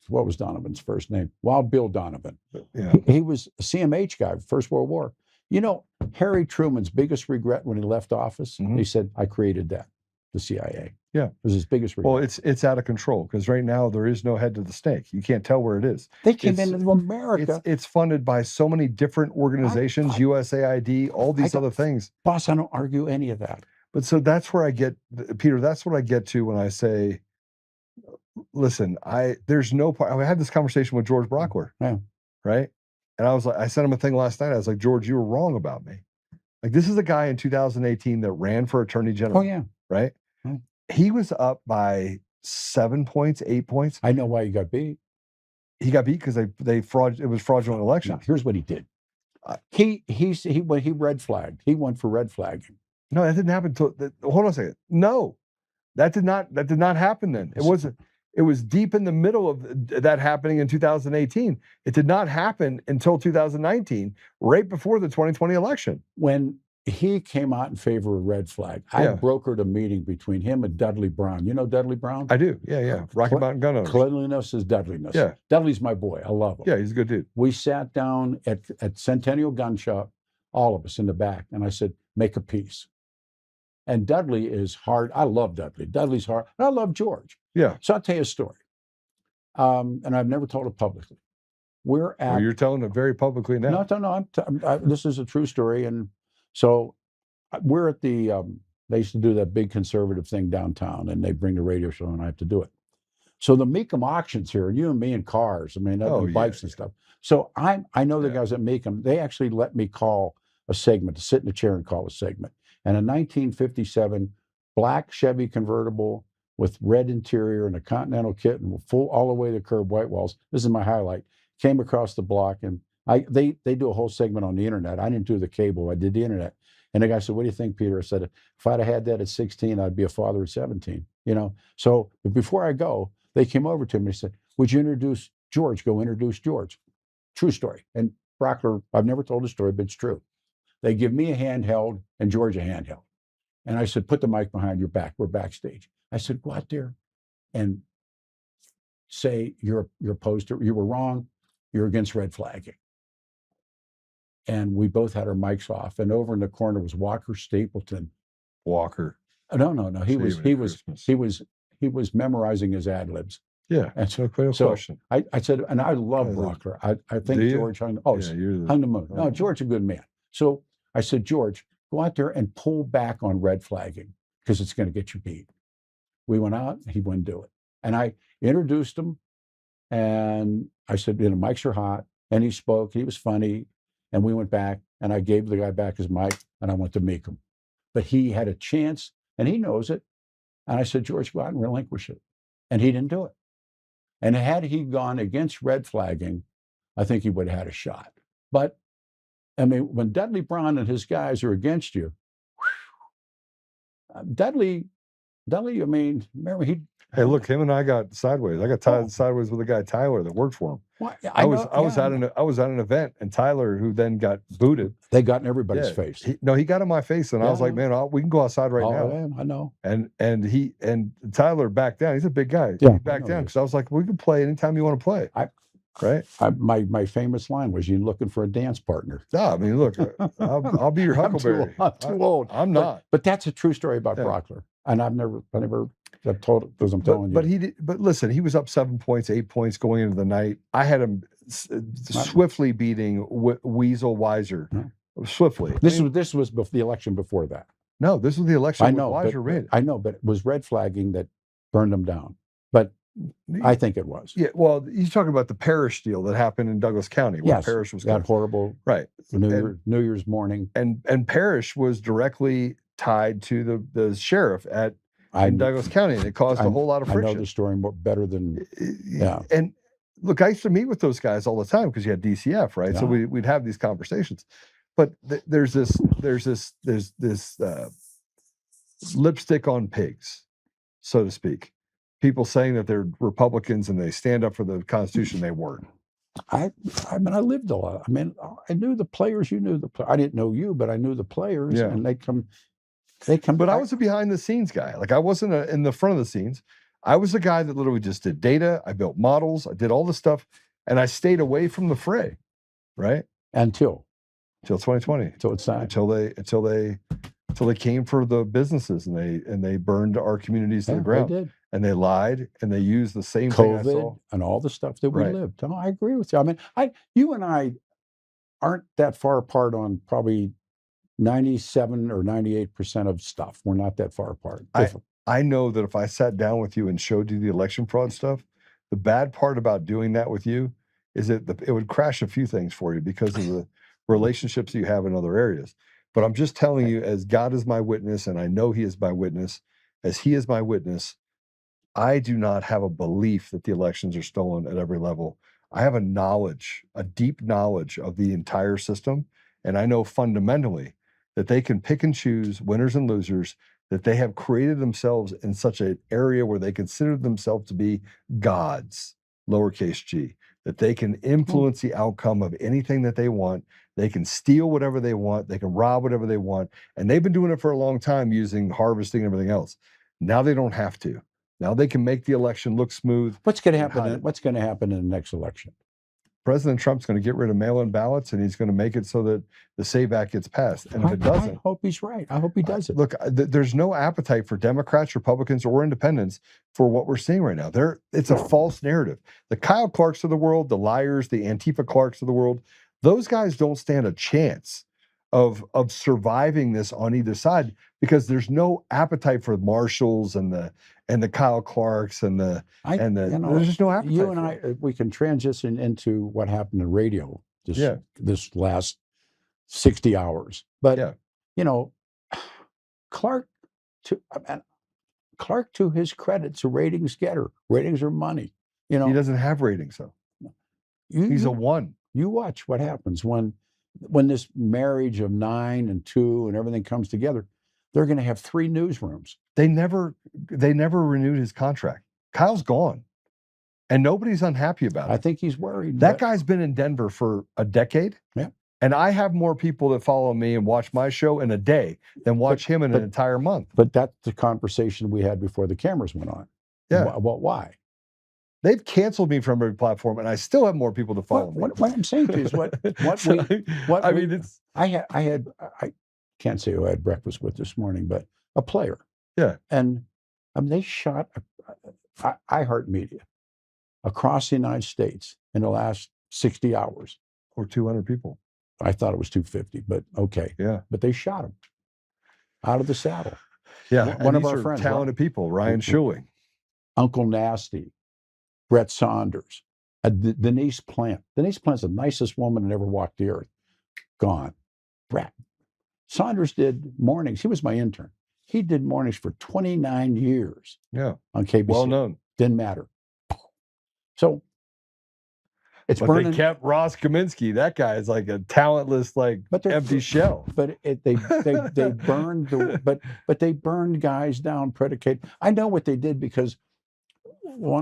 What was Donovan's first name? Wild Bill Donovan. Yeah. He was a CMH guy, First World War. You know, Harry Truman's biggest regret when he left office, he said, I created that, the CIA. Yeah. It was his biggest regret. Well, it's out of control because right now there is no head to the snake. You can't tell where it is. They came into America. It's funded by so many different organizations, USAID, all these other things. Boss, I don't argue any of that. But so that's where I get, Peter, that's what I get to when I say, listen, there's no part. I had this conversation with George Brockler, right? And I was like, I sent him a thing last night. I was like, George, you were wrong about me. Like, this is a guy in 2018 that ran for attorney general. Oh, yeah. Right? He was up by 7 points, 8 points. I know why he got beat. He got beat because it was fraudulent election. No, here's what he did. He red flagged. He went for red flagging. No, that didn't happen until. Hold on a second. No, that did not happen then. It wasn't. It was deep in the middle of that happening in 2018. It did not happen until 2019, right before the 2020 election. When he came out in favor of red flag, I brokered a meeting between him and Dudley Brown. You know Dudley Brown? I do. Yeah. Rocky Mountain Gun Owners. Cleanliness is Dudleyness. Yeah. Dudley's my boy. I love him. Yeah, he's a good dude. We sat down at Centennial Gun Shop, all of us in the back, and I said, make a peace. And Dudley is hard. I love Dudley. Dudley's hard. And I love George. Yeah. So I'll tell you a story. And I've never told it publicly. We're at. Well, you're telling it very publicly now. No. This is a true story. And so we're at the. They used to do that big conservative thing downtown, and they bring the radio show, and I have to do it. So the Meekum auctions here, and you and me in cars. I mean, bikes and stuff. So I know the guys at Meekum. They actually let me call a segment, to sit in a chair and call a segment. And a 1957 black Chevy convertible with red interior and a Continental kit and full all the way to curb white walls. This is my highlight. Came across the block, and they do a whole segment on the internet. I didn't do the cable. I did the internet. And the guy said, what do you think, Peter? I said, if I'd have had that at 16, I'd be a father at 17. You know. So but before I go, they came over to me and said, would you introduce George? Go introduce George. True story. And Brockler, I've never told the story, but it's true. They give me a handheld and George a handheld. And I said, put the mic behind your back. We're backstage. I said, go out there and say you're opposed to, you were wrong. You're against red flagging. And we both had our mics off. And over in the corner was Walker Stapleton. Walker. No. He was memorizing his ad libs. Yeah. And so question. I said, and I love Brockler. I think George hung the moon. No, George's a good man. So I said, George, go out there and pull back on red flagging because it's going to get you beat. We went out, he wouldn't do it. And I introduced him and I said, you know, mics are hot. And he spoke, he was funny. And we went back and I gave the guy back his mic and I went to meet him. But he had a chance and he knows it. And I said, George, go out and relinquish it. And he didn't do it. And had he gone against red flagging, I think he would have had a shot. But I mean, when Dudley Brown and his guys are against you, Dudley, I mean, remember Hey, look, him and I got sideways. I got tied sideways with a guy, Tyler, that worked for him. Well, I was at an event, and Tyler, who then got booted. They got in everybody's face. He got in my face, and I was like, man, we can go outside right now. Yeah, I know. And Tyler backed down. He's a big guy. Yeah, he backed down because I was like, we can play anytime you want to play. Right. My famous line was, "You looking for a dance partner?" No, I mean, look, I'll be your huckleberry. I'm too old. I'm not. But that's a true story about Brockler, and I've never told it because I'm telling you. But listen, he was up 7 points, 8 points going into the night. I had him swiftly beating Weasel Weiser. Swiftly. This was the election before that. No, this was the election. I know. I know, but it was red flagging that burned him down. But I think it was. Yeah, well, he's talking about the Parrish deal that happened in Douglas County. Yes, Parrish was that horrible. Right. New Year's morning. And Parrish was directly tied to the sheriff in Douglas County, and it caused a whole lot of friction. I know the story better than. Yeah. And look, I used to meet with those guys all the time because you had DCF, right? Yeah. So we'd have these conversations. But there's this lipstick on pigs, so to speak. People saying that they're Republicans and they stand up for the Constitution. They weren't. I mean, I lived a lot. I mean, I knew the players. You knew the. I didn't know you, but I knew the players, Yeah. and they come. But I was a behind the scenes guy. Like I wasn't in the front of the scenes. I was a guy that literally just did data. I built models. I did all this stuff, and I stayed away from the fray, right? Until 2020. So it's not. Until they came for the businesses and they burned our communities to the ground. They did. And they lied and they used the same thing I saw. COVID and all the stuff that we Right. lived. No, I agree with you. I mean, you and I aren't that far apart on probably 97 or 98% of stuff. We're not that far apart. I know that if I sat down with you and showed you the election fraud stuff, the bad part about doing that with you is that it would crash a few things for you because of the relationships you have in other areas. But I'm just telling you, as God is my witness, and I know He is my witness, as He is my witness, I do not have a belief that the elections are stolen at every level. I have a deep knowledge of the entire system, and I know fundamentally that they can pick and choose winners and losers, that they have created themselves in such an area where they consider themselves to be gods, lowercase g, that they can influence the outcome of anything that they want. They can steal whatever they want. They can rob whatever they want. And they've been doing it for a long time using harvesting and everything else. Now they don't have to. Now they can make the election look smooth. What's going to happen? What's going to happen in the next election? President Trump's going to get rid of mail-in ballots, and he's going to make it so that the SAVE Act gets passed. And if it doesn't, I hope he's right. I hope he does it. Look, there's no appetite for Democrats, Republicans, or independents for what we're seeing right now. It's a false narrative. The Kyle Clarks of the world, the liars, the Antifa Clarks of the world, those guys don't stand a chance of surviving this on either side because there's no appetite for Marshalls and the Kyle Clarks there's just no appetite. You and I, we can transition into what happened in radio this last 60 hours. But Clark, to his credit, is a ratings getter. Ratings are money. He doesn't have ratings though. He's a one. You watch what happens when this marriage of 9 and 2 and everything comes together. They're going to have 3 newsrooms. They never renewed his contract. Kyle's gone, and nobody's unhappy about it. I think he's worried. That guy's been in Denver for a decade. Yeah. And I have more people that follow me and watch my show in a day than watch him in an entire month. But that's the conversation we had before the cameras went on. Yeah. Well, why? They've canceled me from every platform, and I still have more people to follow me. What I'm saying to you is I can't say who I had breakfast with this morning, but a player. Yeah. And they shot iHeartMedia across the United States in the last 60 hours. Or 200 people. I thought it was 250, but okay. Yeah. But they shot him out of the saddle. Yeah. One of our friends, talented people, Ryan Schuling. Uncle Nasty, Brett Saunders, Denise Plant. Denise Plant's the nicest woman that ever walked the earth. Gone. Brett. Saunders did mornings. He was my intern. He did mornings for 29 years. Yeah. On KBC. Well known. Didn't matter. So it's burning. They kept Ross Kaminsky. That guy is like a talentless, empty shell. But they burned but they burned guys down. I know what they did because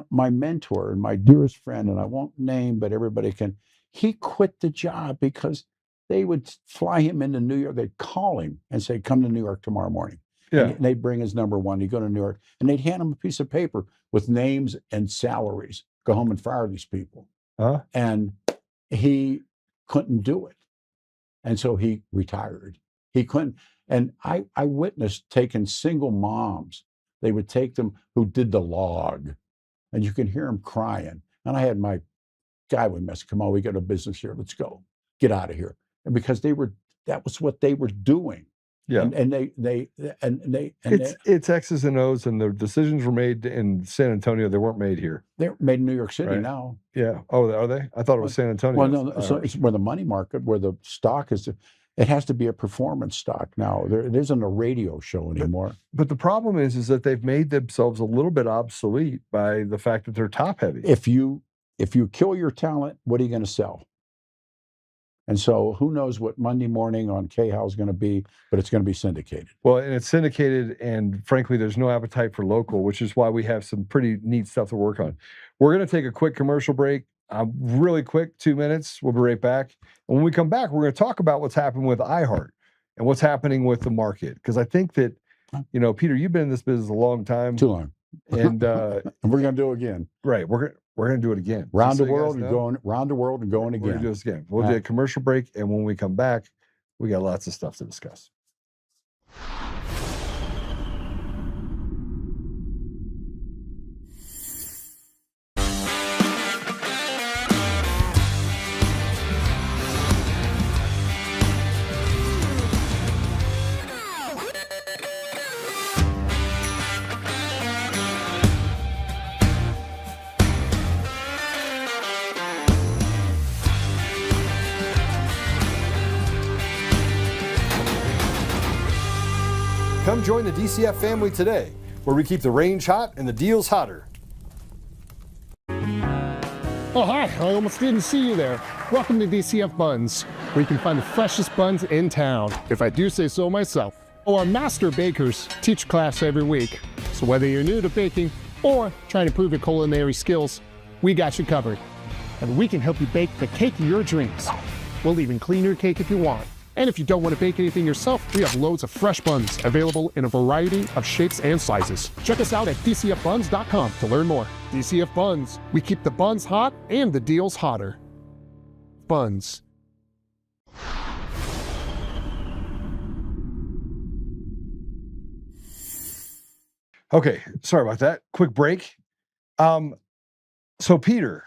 my mentor and my dearest friend, and I won't name, but everybody can. He quit the job because they would fly him into New York. They'd call him and say, "Come to New York tomorrow morning." Yeah. And they'd bring his number 1. He'd go to New York, and they'd hand him a piece of paper with names and salaries. Go home and fire these people. Huh? And he couldn't do it. And so he retired. He couldn't. And I witnessed taking single moms. They would take them who did the log, and you can hear them crying. And I had my guy with me. I said, "Come on, we got a business here. Let's go. Get out of here." And because that was what they were doing. Yeah. It's X's and O's, and the decisions were made in San Antonio. They weren't made here. They're made in New York City now. Yeah. Oh, are they? I thought it was San Antonio. Well, no. So it's where the money market, where the stock is. It has to be a performance stock now. It isn't a radio show anymore. But the problem is that they've made themselves a little bit obsolete by the fact that they're top heavy. If you kill your talent, what are you going to sell? And so who knows what Monday morning on K-How is going to be, but it's going to be syndicated. Well, and it's syndicated, and frankly, there's no appetite for local, which is why we have some pretty neat stuff to work on. We're going to take a quick commercial break, really quick, 2 minutes. We'll be right back. And when we come back, we're going to talk about what's happened with iHeart and what's happening with the market. Because I think that, you know, Peter, you've been in this business a long time. Too long. And and we're going to do it again. right, we're going to do it again. Round Just the so you world guys and know, going round the world and going we're going to again. do this again. We'll do a commercial break, and when we come back, we got lots of stuff to discuss. Come join the DCF family today, where we keep the range hot and the deals hotter. Oh, hi. I almost didn't see you there. Welcome to DCF Buns, where you can find the freshest buns in town, if I do say so myself. Oh, our master bakers teach class every week. So whether you're new to baking or trying to improve your culinary skills, we got you covered. And we can help you bake the cake of your dreams. We'll even clean your cake if you want. And if you don't want to bake anything yourself, we have loads of fresh buns available in a variety of shapes and sizes. Check us out at dcfbuns.com to learn more. DCF Buns, we keep the buns hot and the deals hotter. Buns. Okay, sorry about that. Quick break. So Peter,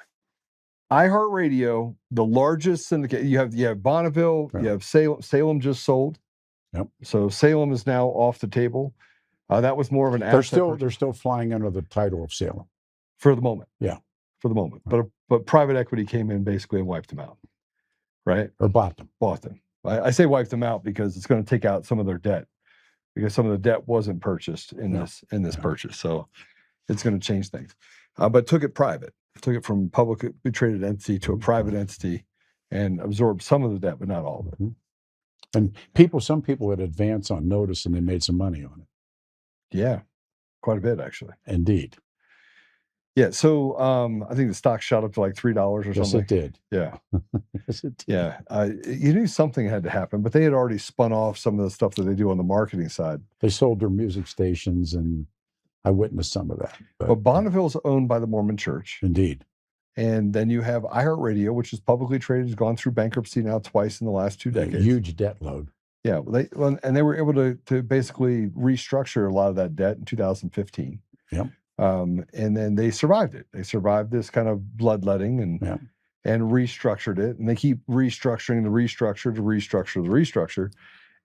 iHeartRadio, the largest syndicate. You have Bonneville, Right. you have Salem. Salem just sold. Yep. So Salem is now off the table. That was more of an They're asset still flying under the title of Salem. for the moment. Yeah. For the moment. But private equity came in basically and wiped them out. Right? Or bought them. Bought them. I say wiped them out because it's going to take out some of their debt, because some of the debt wasn't purchased in this purchase. So it's going to change things. But took it private. Took it from publicly traded entity to a private entity and absorbed some of the debt, but not all of it. And some people had advance on notice and they made some money on it. Yeah, quite a bit actually. Indeed. Yeah, so I think the stock shot up to like $3 or Yes, something. it did. Yeah, Yes, it did. yeah. You knew something had to happen, but they had already spun off some of the stuff that they do on the marketing side. They sold their music stations, and I witnessed some of that. But Bonneville's owned by the Mormon Church. Indeed. And then you have iHeartRadio, which is publicly traded, has gone through bankruptcy now twice in the last 2 decades. Huge debt load. Yeah, and they were able to basically restructure a lot of that debt in 2015. Yep. And then they survived it. They survived this kind of bloodletting and restructured it. And they keep restructuring the restructure to restructure the restructure,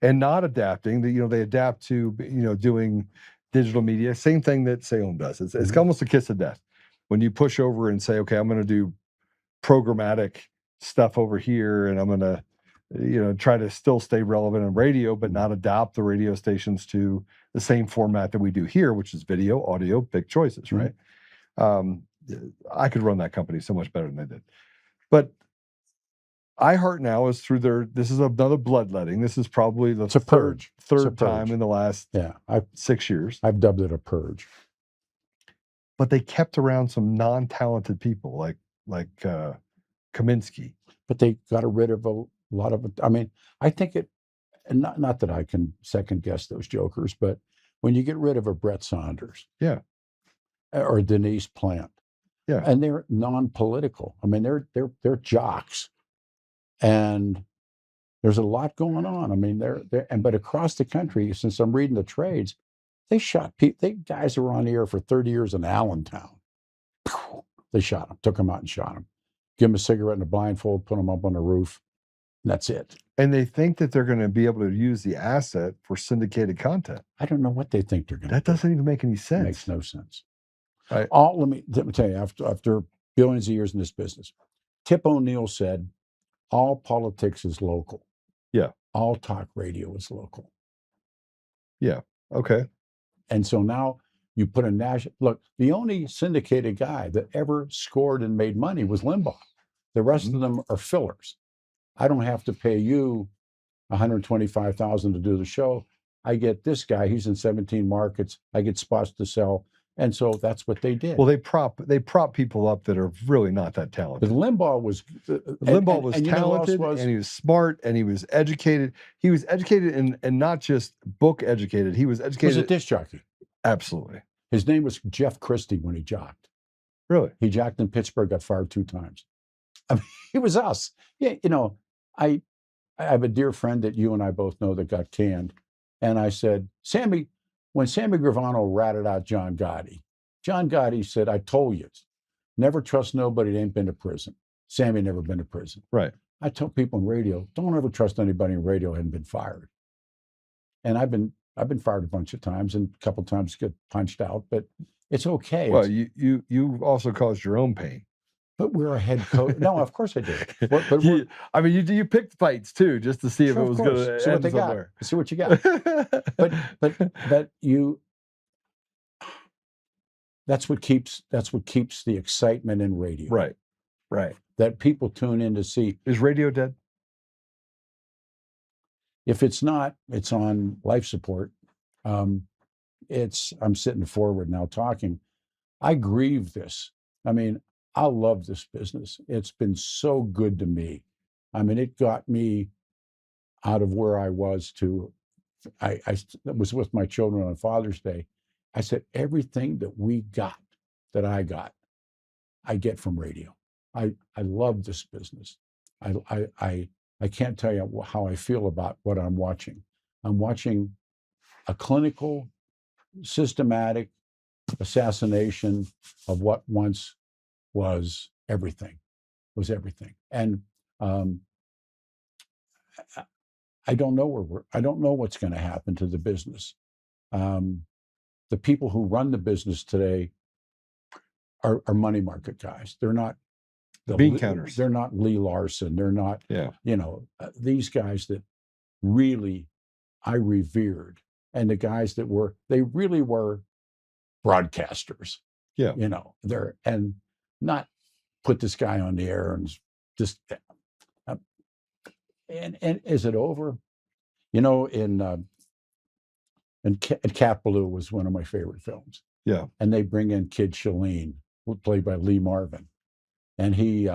and not adapting. They adapt to doing digital media. Same thing that Salem does. It's almost a kiss of death when you push over and say, okay, I'm going to do programmatic stuff over here, and I'm going to try to still stay relevant in radio, but not adopt the radio stations to the same format that we do here, which is video, audio, big choices, right? I could run that company so much better than they did. But iHeart now is through this is another bloodletting. This is probably the purge. third time in the last 6 years. I've dubbed it a purge. But they kept around some non-talented people like Kaminsky. But they got rid of a lot of it. I mean, I think and not that I can second guess those jokers, but when you get rid of a Brett Saunders, or Denise Plant, and they're non-political. I mean, they're jocks, and there's a lot going on. I mean, but across the country, since I'm reading the trades, they shot people. They guys who were on the air for 30 years in Allentown. They shot them, took them out and shot them. Give them a cigarette and a blindfold, put them up on the roof. And that's it. And they think that they're going to be able to use the asset for syndicated content. I don't know what they think they're going to do. That doesn't even make any sense. It makes no sense. Right. Let me tell you, after billions of years in this business, Tip O'Neill said, all politics is local. Yeah. All talk radio is local. Yeah. Okay. And so now you put a national, look, the only syndicated guy that ever scored and made money was Limbaugh. The rest of them are fillers. I don't have to pay you $125,000 to do the show. I get this guy. He's in 17 markets. I get spots to sell, and so that's what they did. Well, they prop people up that are really not that talented. But Limbaugh was Limbaugh was talented, and he was smart, and he was educated. He was educated, and not just book educated. He was educated. He was a disc jockey. Absolutely. His name was Jeff Christie when he jocked. Really? He jocked in Pittsburgh, got fired 2 times. I mean, he was us. Yeah, you know, I have a dear friend that you and I both know that got canned. And I said, Sammy, when Sammy Gravano ratted out John Gotti said, I told you, never trust nobody that ain't been to prison. Sammy never been to prison. Right. I tell people in radio, don't ever trust anybody in radio who hadn't been fired. And I've been fired a bunch of times, and a couple of times get punched out, but it's okay. Well, you also caused your own pain. But we're a head coach. No, of course I did. But I mean, you picked fights too, just to see if it was going to see what they somewhere. got. See what you got. but you. That's what keeps the excitement in radio. Right. Right. That people tune in to see. Is radio dead? If it's not, it's on life support. I'm sitting forward now talking. I grieve this. I mean, I love this business. It's been so good to me. I mean, it got me out of where I was to, I was with my children on Father's Day. I said, everything that I get from radio. I love this business. I can't tell you how I feel about what I'm watching. I'm watching a clinical, systematic assassination of what once was everything. And I don't know I don't know what's going to happen to the business. The people who run the business today are money market guys. They're not bean counters. They're not Lee Larson. They're not, these guys that really I revered, and the guys that they really were broadcasters. Yeah. They're, and not put this guy on the air and just, and is it over? And Cat Ballou was one of my favorite films. Yeah. And they bring in Kid Shalene, played by Lee Marvin. And he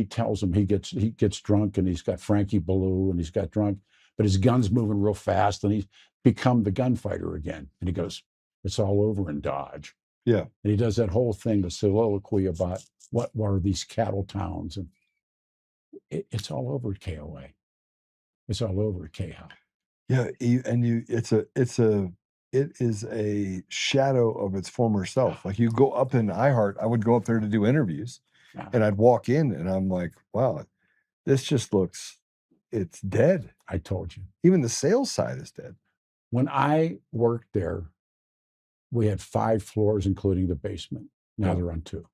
tells him he gets drunk, and he's got Frankie Ballou, and he's got drunk, but his gun's moving real fast, and he's become the gunfighter again. And he goes, it's all over in Dodge. Yeah. And he does that whole thing, the soliloquy about what were these cattle towns. And it's all over at KOA. It's all over at KHOW. Yeah. It is a shadow of its former self. Like, you go up in iHeart, I would go up there to do interviews, and I'd walk in and I'm like, wow, this just it's dead. I told you. Even the sales side is dead. When I worked there, we had 5 floors, including the basement. Now they're on 2.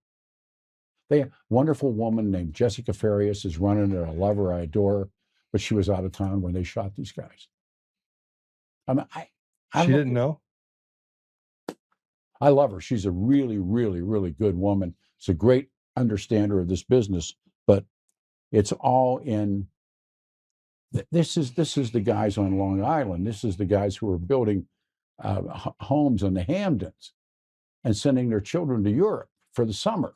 They have a wonderful woman named Jessica Farias is running it. I love her. I adore her. But she was out of town when they shot these guys. I mean, she didn't know? I love her. She's a really, really, really good woman. She's a great understander of this business, but it's all in. This is the guys on Long Island. This is the guys who are building homes in the Hamptons and sending their children to Europe for the summer.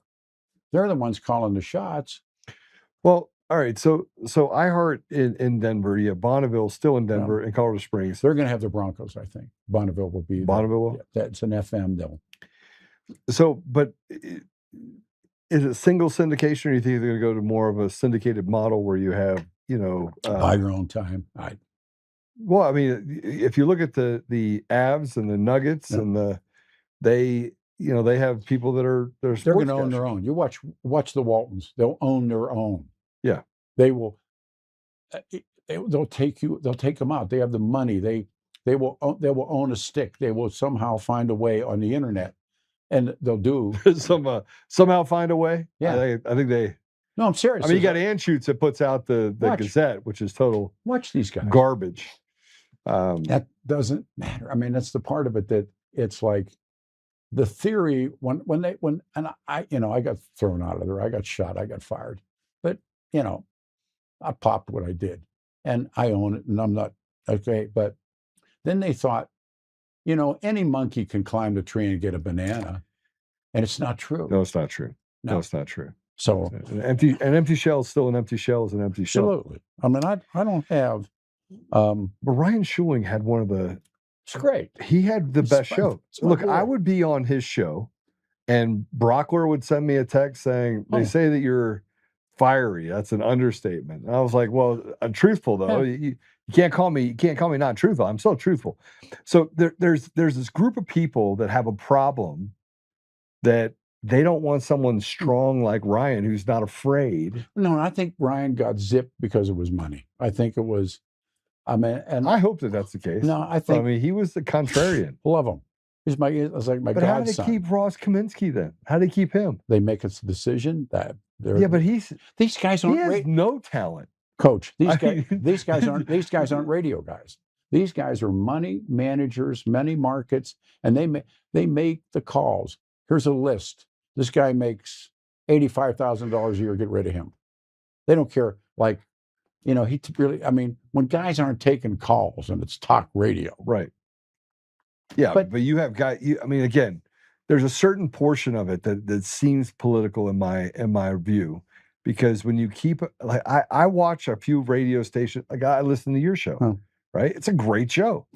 They're the ones calling the shots. Well, all right. So iHeart in Denver, Bonneville still in Denver, and Colorado Springs. They're going to have the Broncos, I think. Bonneville will be. Bonneville will? Yeah, that's an FM though. So, but is it single syndication, or do you think they're going to go to more of a syndicated model where you have, buy your own time? Well, I mean, if you look at the Avs and the Nuggets and they have people that are they're going to own their own. You watch the Waltons; they'll own their own. Yeah, they will. They'll take them out. They have the money. They will own a stick. They will somehow find a way on the internet, and they'll do somehow find a way. Yeah, I think they. No, I'm serious. I mean, you got Anschutz that puts out the Gazette, which is total. Watch these guys. Garbage. That doesn't matter. I mean, that's the part of it that it's like the theory I got thrown out of there. I got shot. I got fired. But I popped what I did, and I own it, and I'm not okay. But then they thought, you know, any monkey can climb the tree and get a banana, and it's not true. No, it's not true. No. No, it's not true. So An empty shell is still an empty shell is an empty shell. absolutely. I mean, I don't have. But Ryan Schuling had one of the. It's great. He had the He's best my- show. it's my Look, boy. I would be on his show, and Brockler would send me a text saying, "They Oh. say that you're fiery." That's an understatement. And I was like, "Well, I'm truthful though. Yeah. You can't call me. You can't call me not truthful. I'm still truthful." So there's this group of people that have a problem that they don't want someone strong like Ryan who's not afraid. No, I think Ryan got zipped because it was money. I think it was. I mean, and I hope that that's the case. no, I I think mean, he was the contrarian. love him. He's my. It's like my But how did godson. they keep Ross Kaminsky then? How did they keep him? They make a decision that they're. Yeah, but these guys he aren't has no talent. coach. These I guys. mean- These guys aren't. These guys aren't radio guys. These guys are money managers, many markets, and they make the calls. Here's a list. This guy makes $85,000 a year. Get rid of him. They don't care. Like, you know, really. I mean, when guys aren't taking calls and it's talk radio, Right. Yeah, But- but you have got you. I mean, again, there's a certain portion of it that seems political in my view, because when you keep like I watch a few radio stations. Like I listen to your show, Huh. right? It's a great show.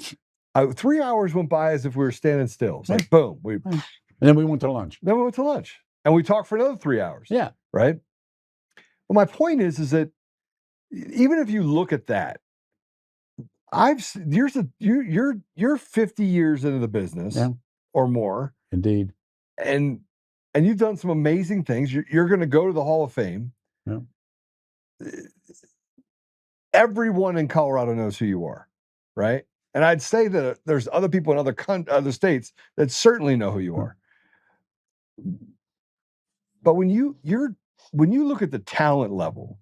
3 hours went by as if we were standing still. It's like boom, and then we went to lunch. then we went to lunch and we talked for another 3 hours. Yeah. Right. Well, my point is that even if you look at that, you're 50 years into the business Yeah. or more, Indeed. and you've done some amazing things. You're going to go to the Hall of Fame. Yeah. Everyone in Colorado knows who you are, right? And I'd say that there's other people in other states that certainly know who you are. But when you look at the talent level,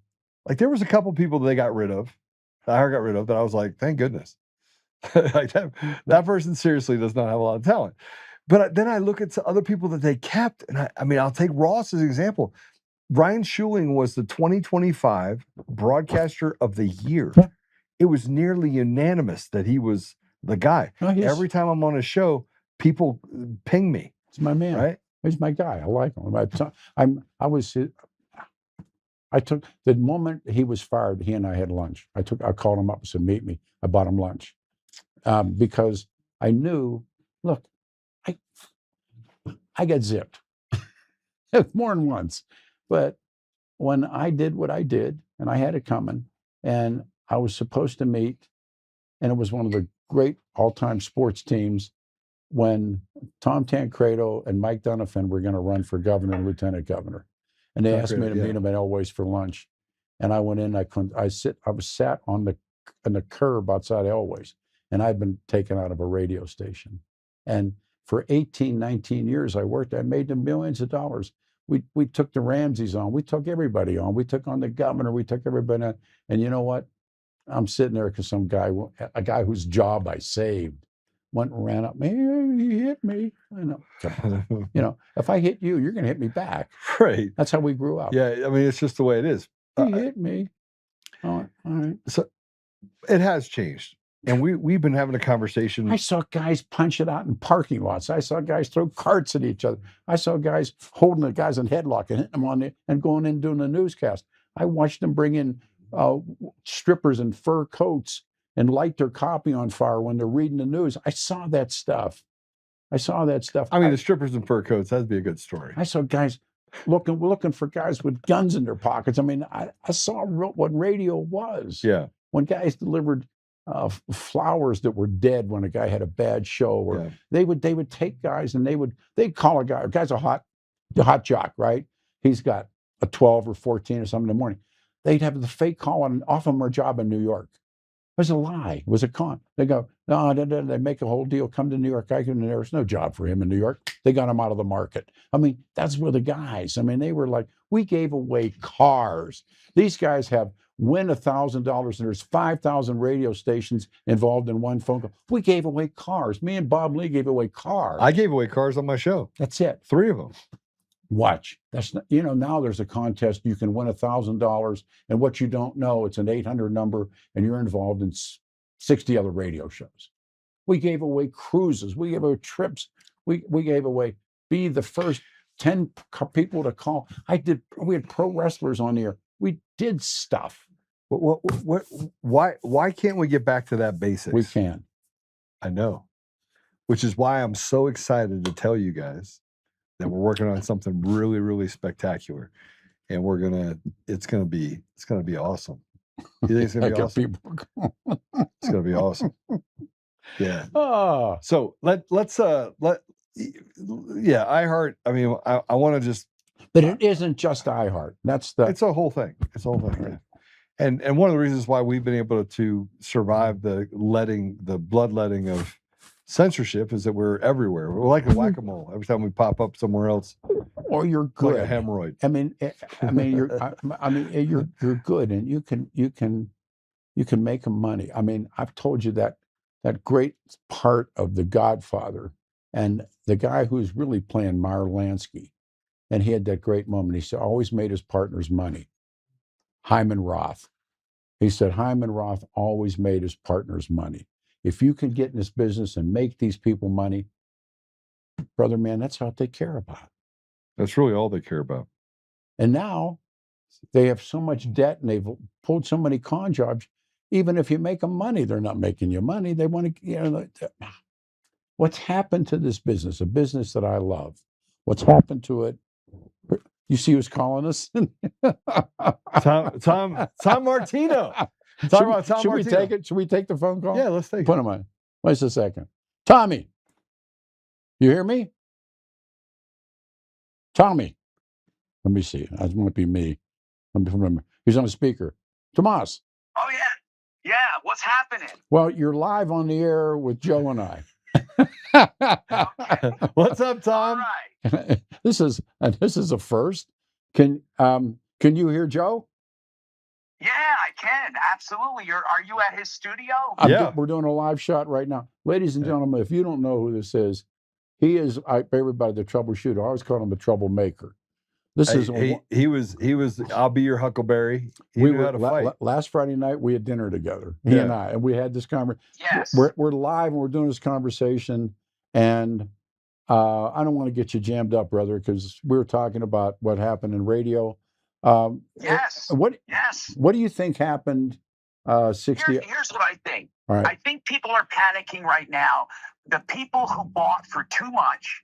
like there was a couple people that they got rid of, that I got rid of, that I was like, thank goodness. Like that person seriously does not have a lot of talent. But then I look at some other people that they kept, and I mean, I'll take Ross as an example. Ryan Schuling was the 2025 Broadcaster of the Year. Yeah. It was nearly unanimous that he was the guy. Oh, yes. Every time I'm on a show, people ping me, He's my man. right? He's my guy. I like him. I took the moment he was fired, he and I had lunch. I called him up and said, meet me. I bought him lunch. Because I knew, look, I got zipped more than once. But when I did what I did, and I had it coming, and I was supposed to meet, and it was one of the great all-time sports teams when Tom Tancredo and Mike Donovan were going to run for governor and lieutenant governor. And they asked me to meet them at Elway's for lunch. And I went in, I was sat on the curb outside Elway's, and I'd been taken out of a radio station. And for 18, 19 years I worked, I made them millions of dollars. We took the Ramseys on, we took everybody on, we took on the governor, we took everybody on. And you know what? I'm sitting there because a guy whose job I saved, went and ran up. Man, he hit me. I know. You know, if I hit you, you're going to hit me back. Right. That's how we grew up. Yeah. I mean, it's just the way it is. He hit me. All right. So it has changed. And we've been having a conversation. I saw guys punch it out in parking lots. I saw guys throw carts at each other. I saw guys holding the guys in headlock and hitting them and going in doing a newscast. I watched them bring in strippers in fur coats and light their copy on fire when they're reading the news. I saw that stuff. I mean, the strippers in fur coats, that'd be a good story. I saw guys looking for guys with guns in their pockets. I mean, I saw what radio was. Yeah. When guys delivered flowers that were dead when a guy had a bad show, or they would take guys and they'd call a guy's a hot jock, right? He's got a 12 or 14 or something in the morning. They'd have the fake call and offer him a job in New York. It was a lie. It was a con. They go, no, they make a whole deal. Come to New York. There's no job for him in New York. They got him out of the market. I mean, that's where the guys, I mean, they were like, we gave away cars. These guys win $1,000 and there's 5,000 radio stations involved in one phone call. We gave away cars. Me and Bob Lee gave away cars. I gave away cars on my show. That's it. 3 of them. Watch. That's not, you know, now there's a contest. You can win $1,000, and what you don't know, it's an 800 number, and you're involved in 60 other radio shows. We gave away cruises. We gave away trips. We gave away, be the first 10 people to call. We had pro wrestlers on here. We did stuff. Why can't we get back to that basics? We can. I know. Which is why I'm so excited to tell you guys that we're working on something really, really spectacular. And it's gonna be awesome. You think it's gonna be awesome? It's gonna be awesome. Yeah. Oh. So let's iHeart. I mean, I want to just. But it isn't just iHeart. It's a whole thing. It's a whole thing. Right. And one of the reasons why we've been able to survive the bloodletting of censorship is that we're everywhere. We're like a whack-a-mole. Every time we pop up somewhere else, or you're good, like a hemorrhoid. I mean, you're good, and you can make money. I mean, I've told you that great part of The Godfather, and the guy who's really playing Meyer Lansky, and he had that great moment. He said, always made his partners money. Hyman Roth. He said, Hyman Roth always made his partners money. If you can get in this business and make these people money, brother, man, that's what they care about. That's really all they care about. And now they have so much debt and they've pulled so many con jobs. Even if you make them money, they're not making you money. They want to, what's happened to this business, a business that I love? What's happened to it? You see who's calling us? Tom Martino. Should we take it? Should we take the phone call? Yeah, let's take it. Put him on. Wait a second. Tommy, you hear me? Tommy. Let me see. That might be me. He's on the speaker. Tomas. Oh, yeah. Yeah, what's happening? Well, you're live on the air with Joe and I. Okay. What's up, Tom? All right. This is a first. Can you hear Joe? Yeah, I can. Absolutely. Are you at his studio? Yeah. We're doing a live shot right now. Ladies and gentlemen, if you don't know who this is, he is everybody the troubleshooter. I always call him the troublemaker. He was I'll be your Huckleberry. He knew how to fight. Last Friday night we had dinner together, he and I, and we had this conversation. Yes. We're live and we're doing this conversation, and I don't want to get you jammed up, brother, because we were talking about what happened in radio. Yes. What do you think happened? 60. Here's what I think. All right. I think people are panicking right now. The people who bought for too much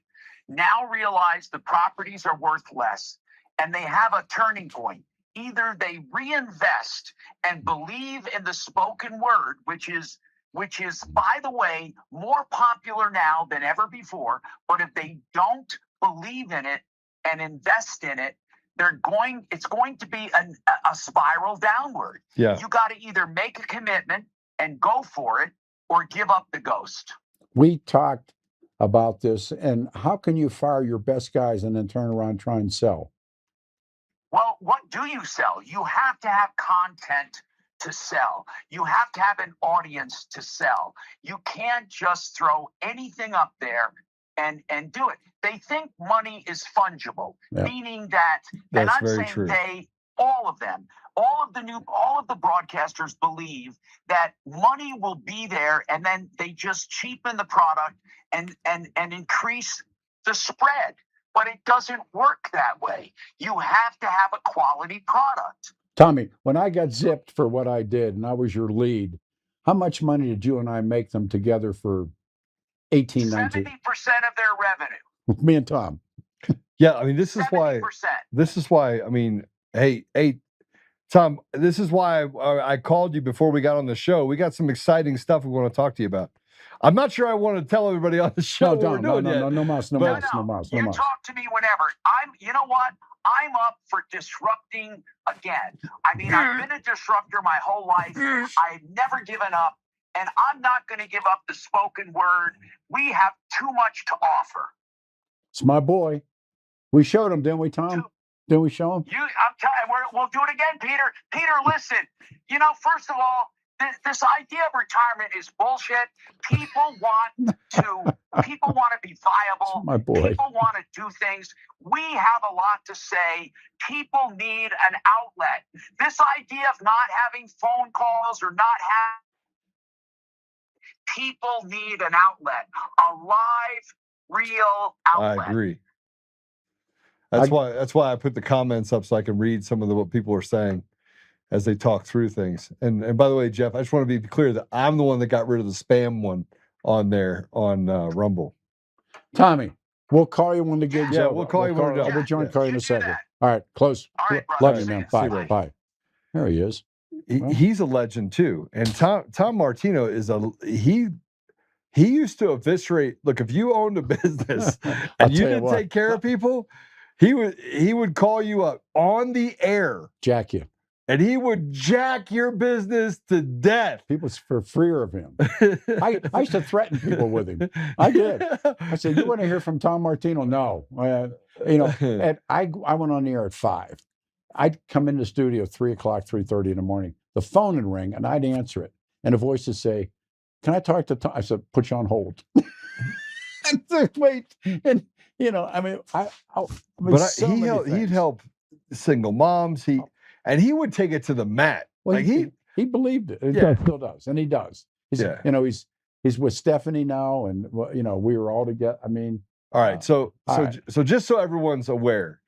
now realize the properties are worth less, and they have a turning point. Either they reinvest and believe in the spoken word, which is, by the way, more popular now than ever before. But if they don't believe in it and invest in it, it's going to be a spiral downward. Yeah. You got to either make a commitment and go for it, or give up the ghost. We talked about this, and how can you fire your best guys and then turn around and try and sell? Well, what do you sell? You have to have content to sell. You have to have an audience to sell. You can't just throw anything up there and do it. They think money is fungible, meaning that, and I'm saying true. all of them, all of the broadcasters believe that money will be there, and then they just cheapen the product and increase the spread. But it doesn't work that way. You have to have a quality product. Tommy, when I got zipped for what I did and I was your lead, how much money did you and I make them together for 18, 19? 70% of their revenue. Me and Tom. Yeah, I mean, this is 70%. why, I mean, hey, Tom, this is why I called you before we got on the show. We got some exciting stuff we want to talk to you about. I'm not sure I want to tell everybody on the show what we're doing yet. No mouse. You talk to me whenever. You know what? I'm up for disrupting again. I mean, I've been a disruptor my whole life. I've never given up, and I'm not going to give up the spoken word. We have too much to offer. It's my boy. We showed him, didn't we, Tom? Didn't we show him? I'm telling you, we'll do it again, Peter. Peter, listen. First of all, This idea of retirement is bullshit. People want to be viable. My boy. People want to do things. We have a lot to say. People need an outlet. This idea of not having phone calls or not having people need an outlet, a live, real outlet. I agree. That's why I put the comments up so I can read some of what people are saying as they talk through things. And by the way, Jeff, I just want to be clear that I'm the one that got rid of the spam one on there on Rumble. Tommy, we'll call you when the gig's Yeah, over. we'll call you when we're done. We'll join call you in You a do second. that. All right, close. All right, Love brother. you, man. See Bye. you later. Bye. There he is. He's a legend too. And Tom Martino is he used to eviscerate. Look, if you owned a business I'll and you tell you didn't what. take care of people, he would call you up on the air Jack you. and he would jack your business to death. People for fear of him. I used to threaten people with him. I did. I said, "You want to hear from Tom Martino?" No. And I went on the air at 5. I'd come in the studio 3 o'clock, 3:30 in the morning. The phone would ring, and I'd answer it. And a voice would say, "Can I talk to Tom?" I said, "Put you on hold." And said, wait. And, He'd help single moms. He would take it to the mat. Well, Like he believed it. Yeah. Still does. And he does. Yeah. He's with Stephanie now, and we were all together. I mean, all right. So right. just so everyone's aware,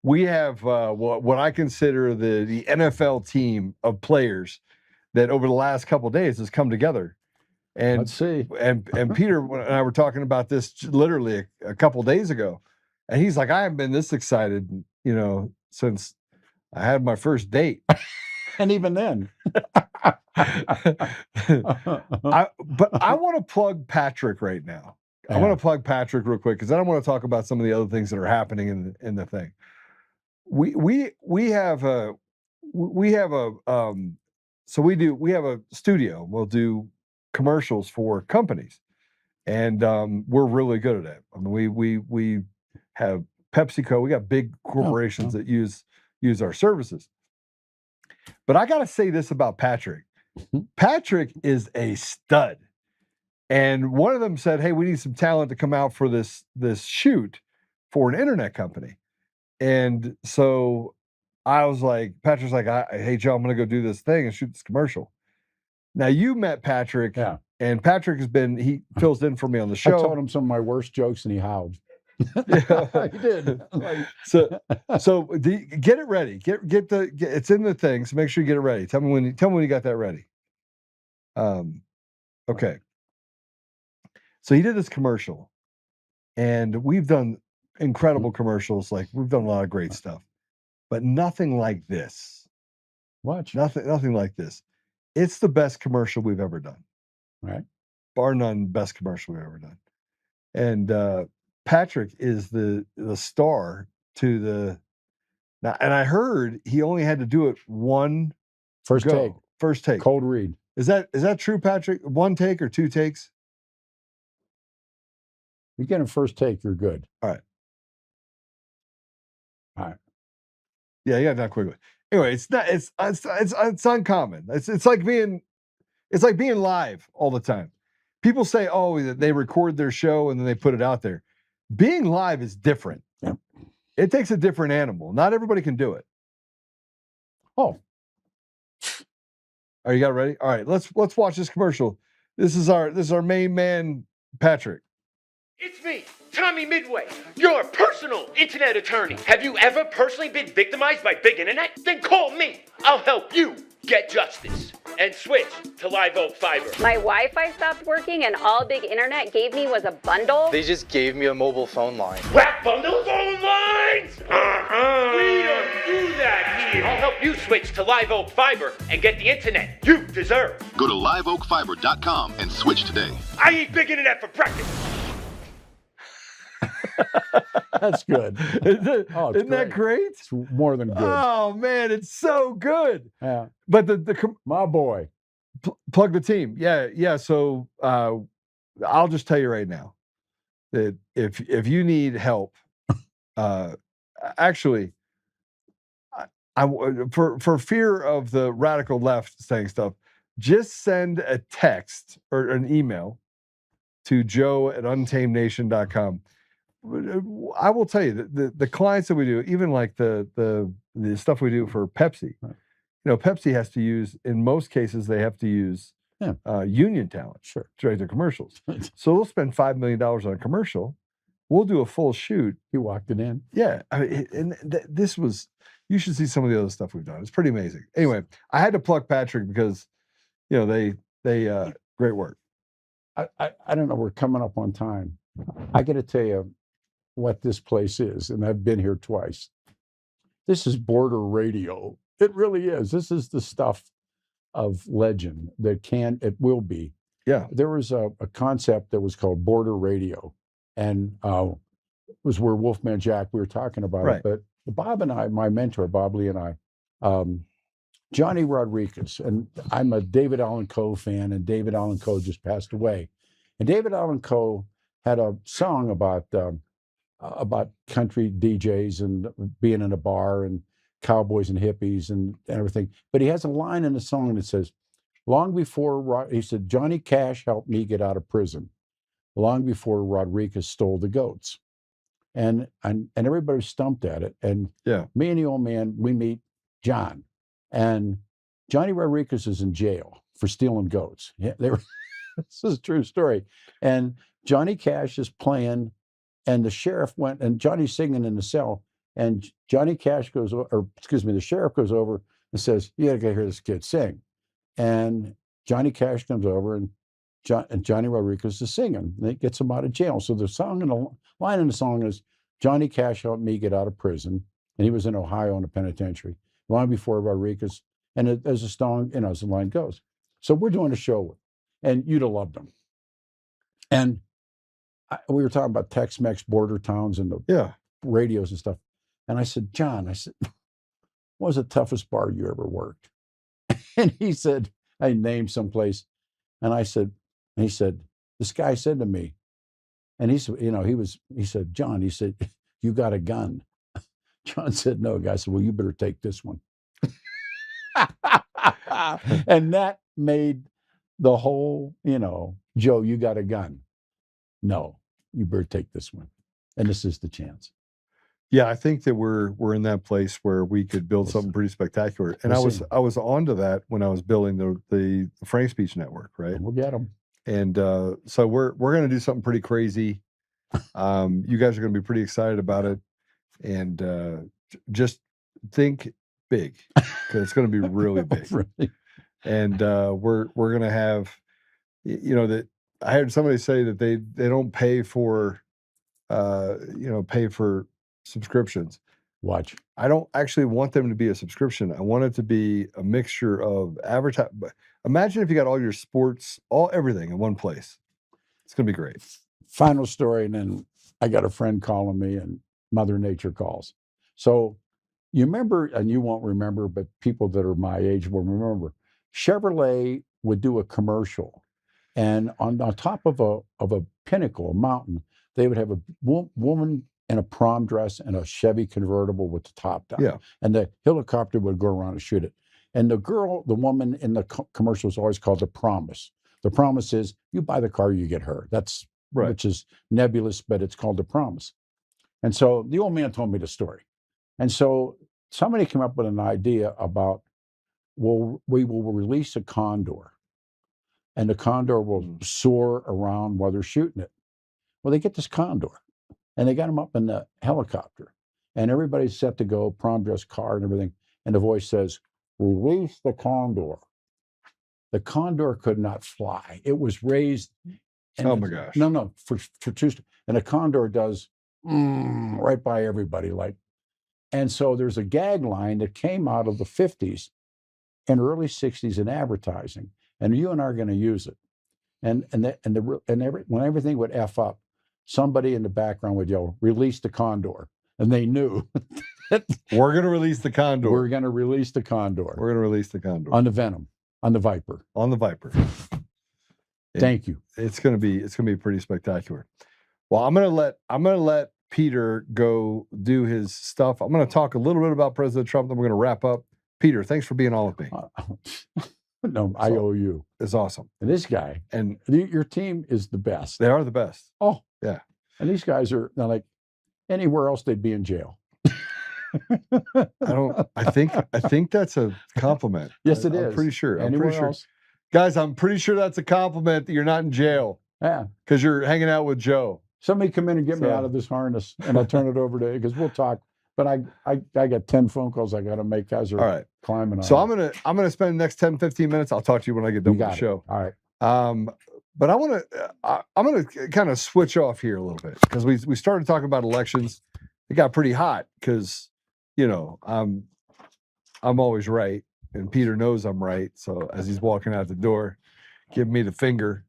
we have what I consider the NFL team of players that over the last couple of days has come together. And let's see. And Peter and I were talking about this literally a couple of days ago, and he's like, I haven't been this excited, since I had my first date. And even then. But I want to plug Patrick right now. I want to plug Patrick real quick because then I want to talk about some of the other things that are happening in the thing. We have a studio. We'll do commercials for companies, and we're really good at it. I mean, we have PepsiCo. We got big corporations that use our services. But I got to say this about Patrick. Patrick is a stud. And one of them said, "Hey, we need some talent to come out for this shoot for an internet company." And so I was like, Patrick's like, "Hey, Joe, I'm going to go do this thing and shoot this commercial." Now you met Patrick, and Patrick he fills in for me on the show. I told him some of my worst jokes, and he howled. Yeah. He did. So get it ready. Get it's in the thing. So make sure you get it ready. Tell me when you got that ready. Okay. So he did this commercial, and we've done incredible commercials. Like we've done a lot of great stuff, but nothing like this. Watch. Nothing like this. It's the best commercial we've ever done. Right. Bar none, best commercial we've ever done. And Patrick is the star to the now. And I heard he only had to do it one first take. Cold read. Is that true, Patrick? One take or two takes? You get a first take, you're good. All right. All right. Yeah, you got that quickly. Anyway, it's uncommon. It's like being live all the time. People say, oh, they record their show and then they put it out there. Being live is different. Yeah. It takes a different animal. Not everybody can do it. Oh. Are you got it ready? All right, let's watch this commercial. This is our main man, Patrick. It's me, Tommy Midway, your personal internet attorney. Have you ever personally been victimized by big internet? Then call me. I'll help you get justice and switch to Live Oak Fiber. My Wi-Fi stopped working and all big internet gave me was a bundle. They just gave me a mobile phone line. Whack bundle phone lines? We don't do that here. I'll help you switch to Live Oak Fiber and get the internet you deserve. Go to liveoakfiber.com and switch today. I eat big internet for breakfast. That's good. Isn't that great? It's more than good. Oh man, it's so good. Yeah. But my boy, plug the team. Yeah. So I'll just tell you right now that if you need help, actually, I for fear of the radical left saying stuff, just send a text or an email to joe@untamednation.com. I will tell you that the clients that we do, even like the stuff we do for Pepsi, Pepsi has to use, in most cases, they have to use union talent to write their commercials. So we'll spend $5 million on a commercial. We'll do a full shoot. You walked it in. Yeah. I mean, this was, you should see some of the other stuff we've done. It's pretty amazing. Anyway, I had to pluck Patrick because, they great work. I don't know. We're coming up on time. I got to tell you what this place is, and I've been here twice. This is border radio. It really is. This is the stuff of legend that it will be. Yeah. There was a concept that was called border radio, and it was where Wolfman Jack, we were talking about it. But Bob and I, my mentor, Bob Lee and I, Johnny Rodriguez, and I'm a David Allan Coe fan, and David Allan Coe just passed away. And David Allan Coe had a song about country DJs and being in a bar and cowboys and hippies and everything. But he has a line in the song that says, long before, he said, Johnny Cash helped me get out of prison, long before Rodriguez stole the goats. And everybody was stumped at it. And me and the old man, we meet John. And Johnny Rodriguez is in jail for stealing goats. Yeah, this is a true story. And Johnny Cash is playing, and the sheriff went, and Johnny's singing in the cell, and Johnny Cash goes, the sheriff goes over and says, you gotta hear this kid sing. And Johnny Cash comes over, and Johnny Rodriguez is singing, and it gets him out of jail. So the song and the line in the song is, Johnny Cash helped me get out of prison, and he was in Ohio in a penitentiary long before Rodriguez. And as a song, as the line goes. So we're doing a show, and you'd have loved them. And we were talking about Tex-Mex border towns and the radios and stuff. And I said, John, what was the toughest bar you ever worked? And he said, I named someplace. And he said, this guy said to me, and he said, he said, John, he said, you got a gun. John said, no. Guy said, well, you better take this one. And that made the whole, Joe, you got a gun. No, you better take this one. And this is the chance. Yeah, I think that we're in that place where we could build something pretty spectacular. And I was onto that when I was building the Frank Speech Network, right? We'll get them. And so we're going to do something pretty crazy. You guys are going to be pretty excited about it, and just think big, because it's going to be really big. Right. And we're going to have, that I heard somebody say that they don't pay for subscriptions. Watch. I don't actually want them to be a subscription. I want it to be a mixture of advertising. Imagine if you got all your sports, everything in one place. It's going to be great. Final story, and then I got a friend calling me, and Mother Nature calls. So you remember, and you won't remember, but people that are my age will remember, Chevrolet would do a commercial, and on top of a pinnacle, a mountain, they would have a woman in a prom dress and a Chevy convertible with the top down. Yeah. And the helicopter would go around and shoot it. And the woman in the commercial is always called the promise. The promise is, you buy the car, you get her. That's right. Which is nebulous, but it's called the promise. And so the old man told me the story. And so somebody came up with an idea about, well, we will release a condor, and the condor will soar around while they're shooting it. Well, they get this condor, and they got him up in the helicopter, and everybody's set to go, prom dress, car, and everything. And the voice says, release the condor. The condor could not fly. It was raised. Oh my gosh. No, for Tuesday. And a condor does right by everybody. And so there's a gag line that came out of the 50s and early 60s in advertising. And you and I are going to use it. And when everything would F up, somebody in the background would yell, release the condor. And they knew. We're going to release the condor. We're going to release the condor. We're going to release the condor. On the Venom. On the Viper. On the Viper. Thank you. It's going to be pretty spectacular. Well, I'm going to let Peter go do his stuff. I'm going to talk a little bit about President Trump, then we're going to wrap up. Peter, thanks for being on with me. No, IOU is awesome. And this guy, and your team is the best. They are the best. Oh, yeah. And these guys are like anywhere else they'd be in jail. I think that's a compliment. Yes, it I'm is. pretty sure. Anywhere I'm pretty sure. else. Guys, I'm pretty sure that's a compliment that you're not in jail. Yeah. Because you're hanging out with Joe. Somebody come in and get me out of this harness, and I'll turn it over to you because we'll talk. But I got 10 phone calls I got to make. Guys are all right. Climbing on. So I'm gonna spend the next 10, 15 minutes. I'll talk to you when I get done with the show. All right. But I'm gonna kind of switch off here a little bit because we started talking about elections. It got pretty hot because I'm always right, and Peter knows I'm right. So as he's walking out the door, giving me the finger.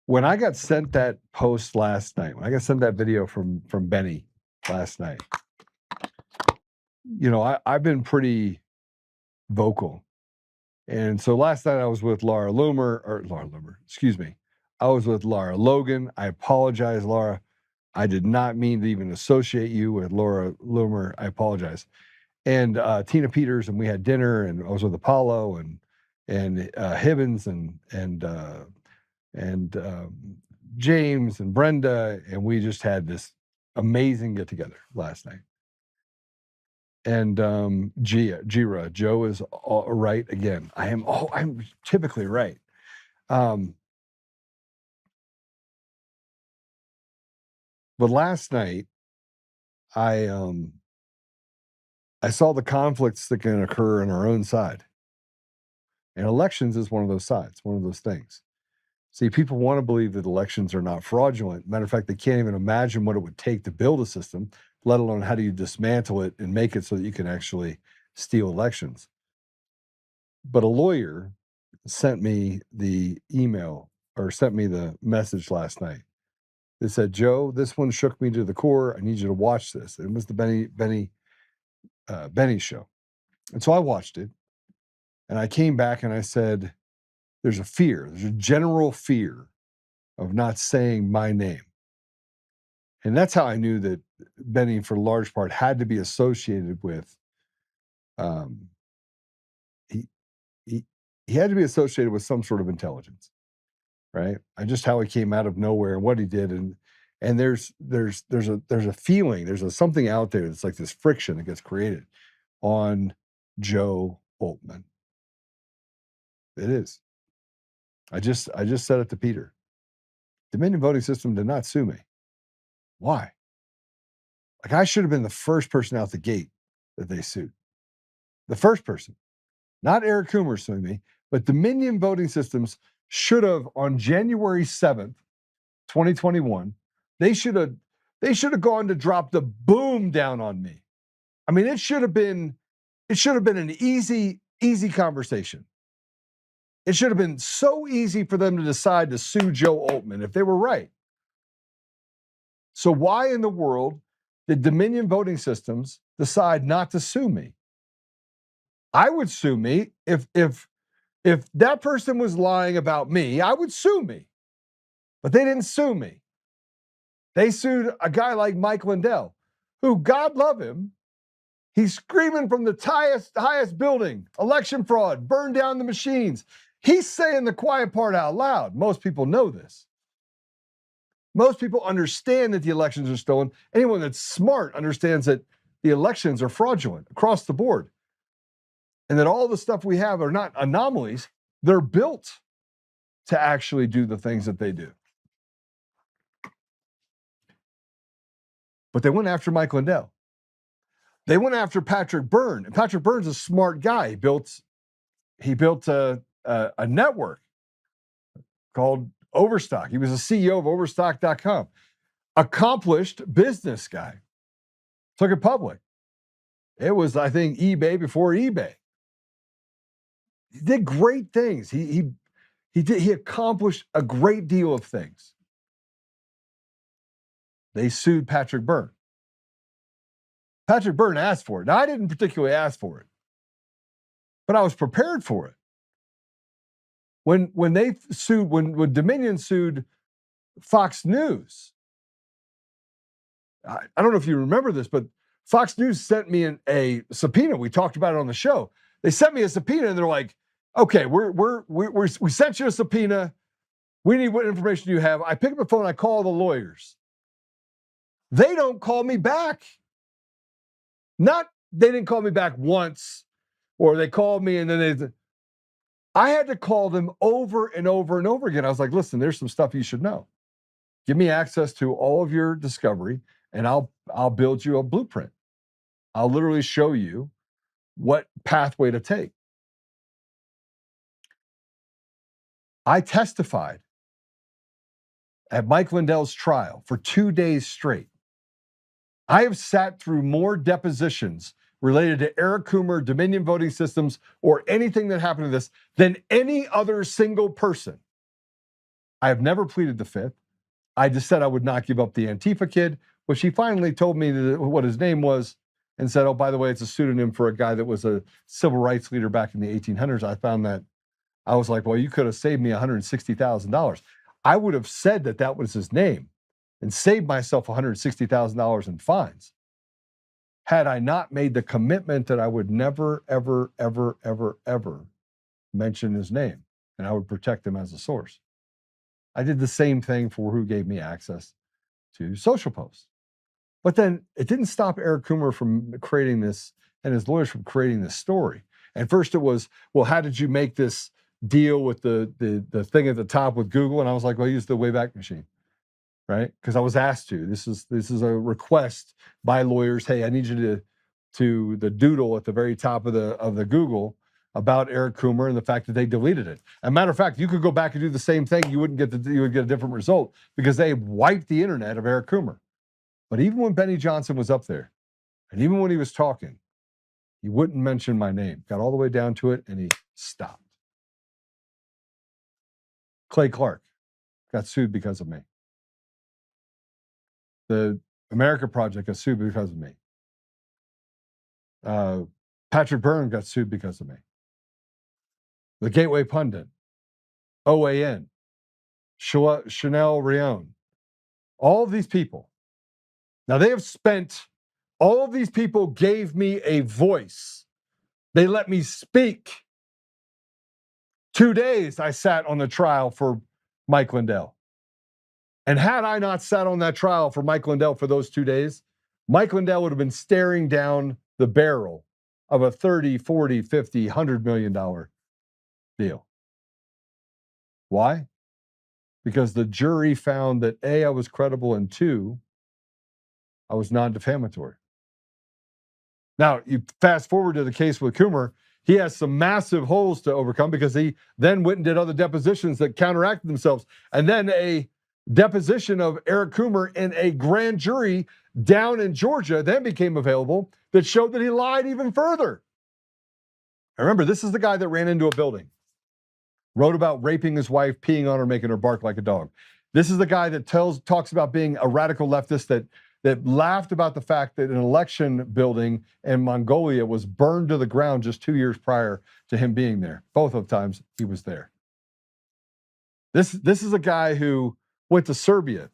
When I got sent that post last night, when I got sent that video from Benny last night, I've been pretty vocal. And so last night I was with Laura Loomer, excuse me. I was with Laura Logan. I apologize, Laura. I did not mean to even associate you with Laura Loomer. I apologize. And Tina Peters, and we had dinner, and I was with Apollo and Hibbins and James and Brenda, and we just had this amazing get together last night. And Jira, Joe is right again. I'm typically right. But last night, I saw the conflicts that can occur on our own side. And elections is one of those sides, one of those things. See, people want to believe that elections are not fraudulent. Matter of fact, they can't even imagine what it would take to build a system, let alone how do you dismantle it and make it so that you can actually steal elections. But a lawyer sent me the email or sent me the message last night. They said, Joe, this one shook me to the core. I need you to watch this. It was the Benny show. And so I watched it, and I came back and I said, there's a general fear of not saying my name. And that's how I knew that Benny, for large part, had to be associated with, he had to be associated with some sort of intelligence, right? Just how he came out of nowhere and what he did. And there's a feeling, there's something out there that's like this friction that gets created on Joe Oltmann. It is. I just said it to Peter. Dominion voting system did not sue me. Why? Like, I should have been the first person out the gate that they sued. The first person. Not Eric Coomer suing me, but Dominion voting systems should have, on January 7th, 2021, they should have gone to drop the boom down on me. I mean, it should have been an easy conversation. It should have been so easy for them to decide to sue Joe Oltmann if they were right. So why in the world did Dominion voting systems decide not to sue me? I would sue me if that person was lying about me. I would sue me, but they didn't sue me. They sued a guy like Mike Lindell, who, God love him, he's screaming from the highest building, election fraud, burn down the machines. He's saying the quiet part out loud. Most people know this. Most people understand that the elections are stolen. Anyone that's smart understands that the elections are fraudulent across the board. And that all the stuff we have are not anomalies. They're built to actually do the things that they do. But they went after Mike Lindell. They went after Patrick Byrne. And Patrick Byrne's a smart guy. He built a network called Overstock. He was a CEO of Overstock.com. Accomplished business guy. Took it public. It was, I think, eBay before eBay. He did great things. He accomplished a great deal of things. They sued Patrick Byrne. Patrick Byrne asked for it. Now, I didn't particularly ask for it, but I was prepared for it. When Dominion sued Fox News, I don't know if you remember this, but Fox News sent me a subpoena. We talked about it on the show. They sent me a subpoena, and they're like, "Okay, we sent you a subpoena. We need what information you have." I pick up the phone. I call the lawyers. They don't call me back. They didn't call me back once, or they called me and then I had to call them over and over and over again. I was like, "Listen, there's some stuff you should know. Give me access to all of your discovery, and I'll build you a blueprint. I'll literally show you what pathway to take." I testified at Mike Lindell's trial for 2 days straight. I have sat through more depositions related to Eric Coomer, Dominion voting systems, or anything that happened to this than any other single person. I have never pleaded the fifth. I just said I would not give up the Antifa kid, which he finally told me what his name was and said, "Oh, by the way, it's a pseudonym for a guy that was a civil rights leader back in the 1800s. I found that. I was like, "Well, you could have saved me $160,000. I would have said that was his name and saved myself $160,000 in fines had I not made the commitment that I would never, ever, ever, ever, ever mention his name, and I would protect him as a source." I did the same thing for who gave me access to social posts. But then it didn't stop Eric Coomer from creating this and his lawyers from creating this story. And first it was, "Well, how did you make this deal with the thing at the top with Google?" And I was like, "Well, I used the Wayback Machine," right? Because I was asked to. This is a request by lawyers. "Hey, I need you to the doodle at the very top of the Google about Eric Coomer and the fact that they deleted it." As a matter of fact, you could go back and do the same thing. You would get a different result because they wiped the internet of Eric Coomer. But even when Benny Johnson was up there, and even when he was talking, he wouldn't mention my name. Got all the way down to it, and he stopped. Clay Clark got sued because of me. The America Project got sued because of me. Patrick Byrne got sued because of me. The Gateway Pundit, OAN, Chanel Rion, all of these people. Now all of these people gave me a voice. They let me speak. 2 days I sat on the trial for Mike Lindell. And had I not sat on that trial for Mike Lindell for those 2 days, Mike Lindell would have been staring down the barrel of a $30, $40, $50, $100 million deal. Why? Because the jury found that A, I was credible, and 2, I was non-defamatory. Now, you fast forward to the case with Coomer, he has some massive holes to overcome because he then went and did other depositions that counteracted themselves. And then a deposition of Eric Coomer in a grand jury down in Georgia then became available that showed that he lied even further. I remember, this is the guy that ran into a building, wrote about raping his wife, peeing on her, making her bark like a dog. This is the guy that talks about being a radical leftist that laughed about the fact that an election building in Mongolia was burned to the ground just 2 years prior to him being there. Both of times he was there. This is a guy who went to Serbia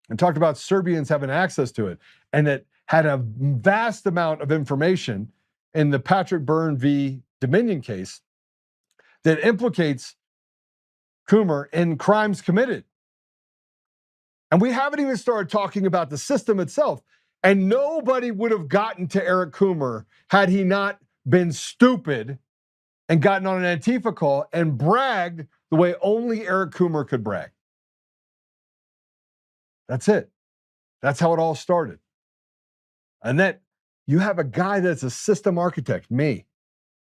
and talked about Serbians having access to it, and that had a vast amount of information in the Patrick Byrne v. Dominion case that implicates Coomer in crimes committed. And we haven't even started talking about the system itself. And nobody would have gotten to Eric Coomer had he not been stupid and gotten on an Antifa call and bragged the way only Eric Coomer could brag. That's it. That's how it all started. And then you have a guy that's a system architect, me,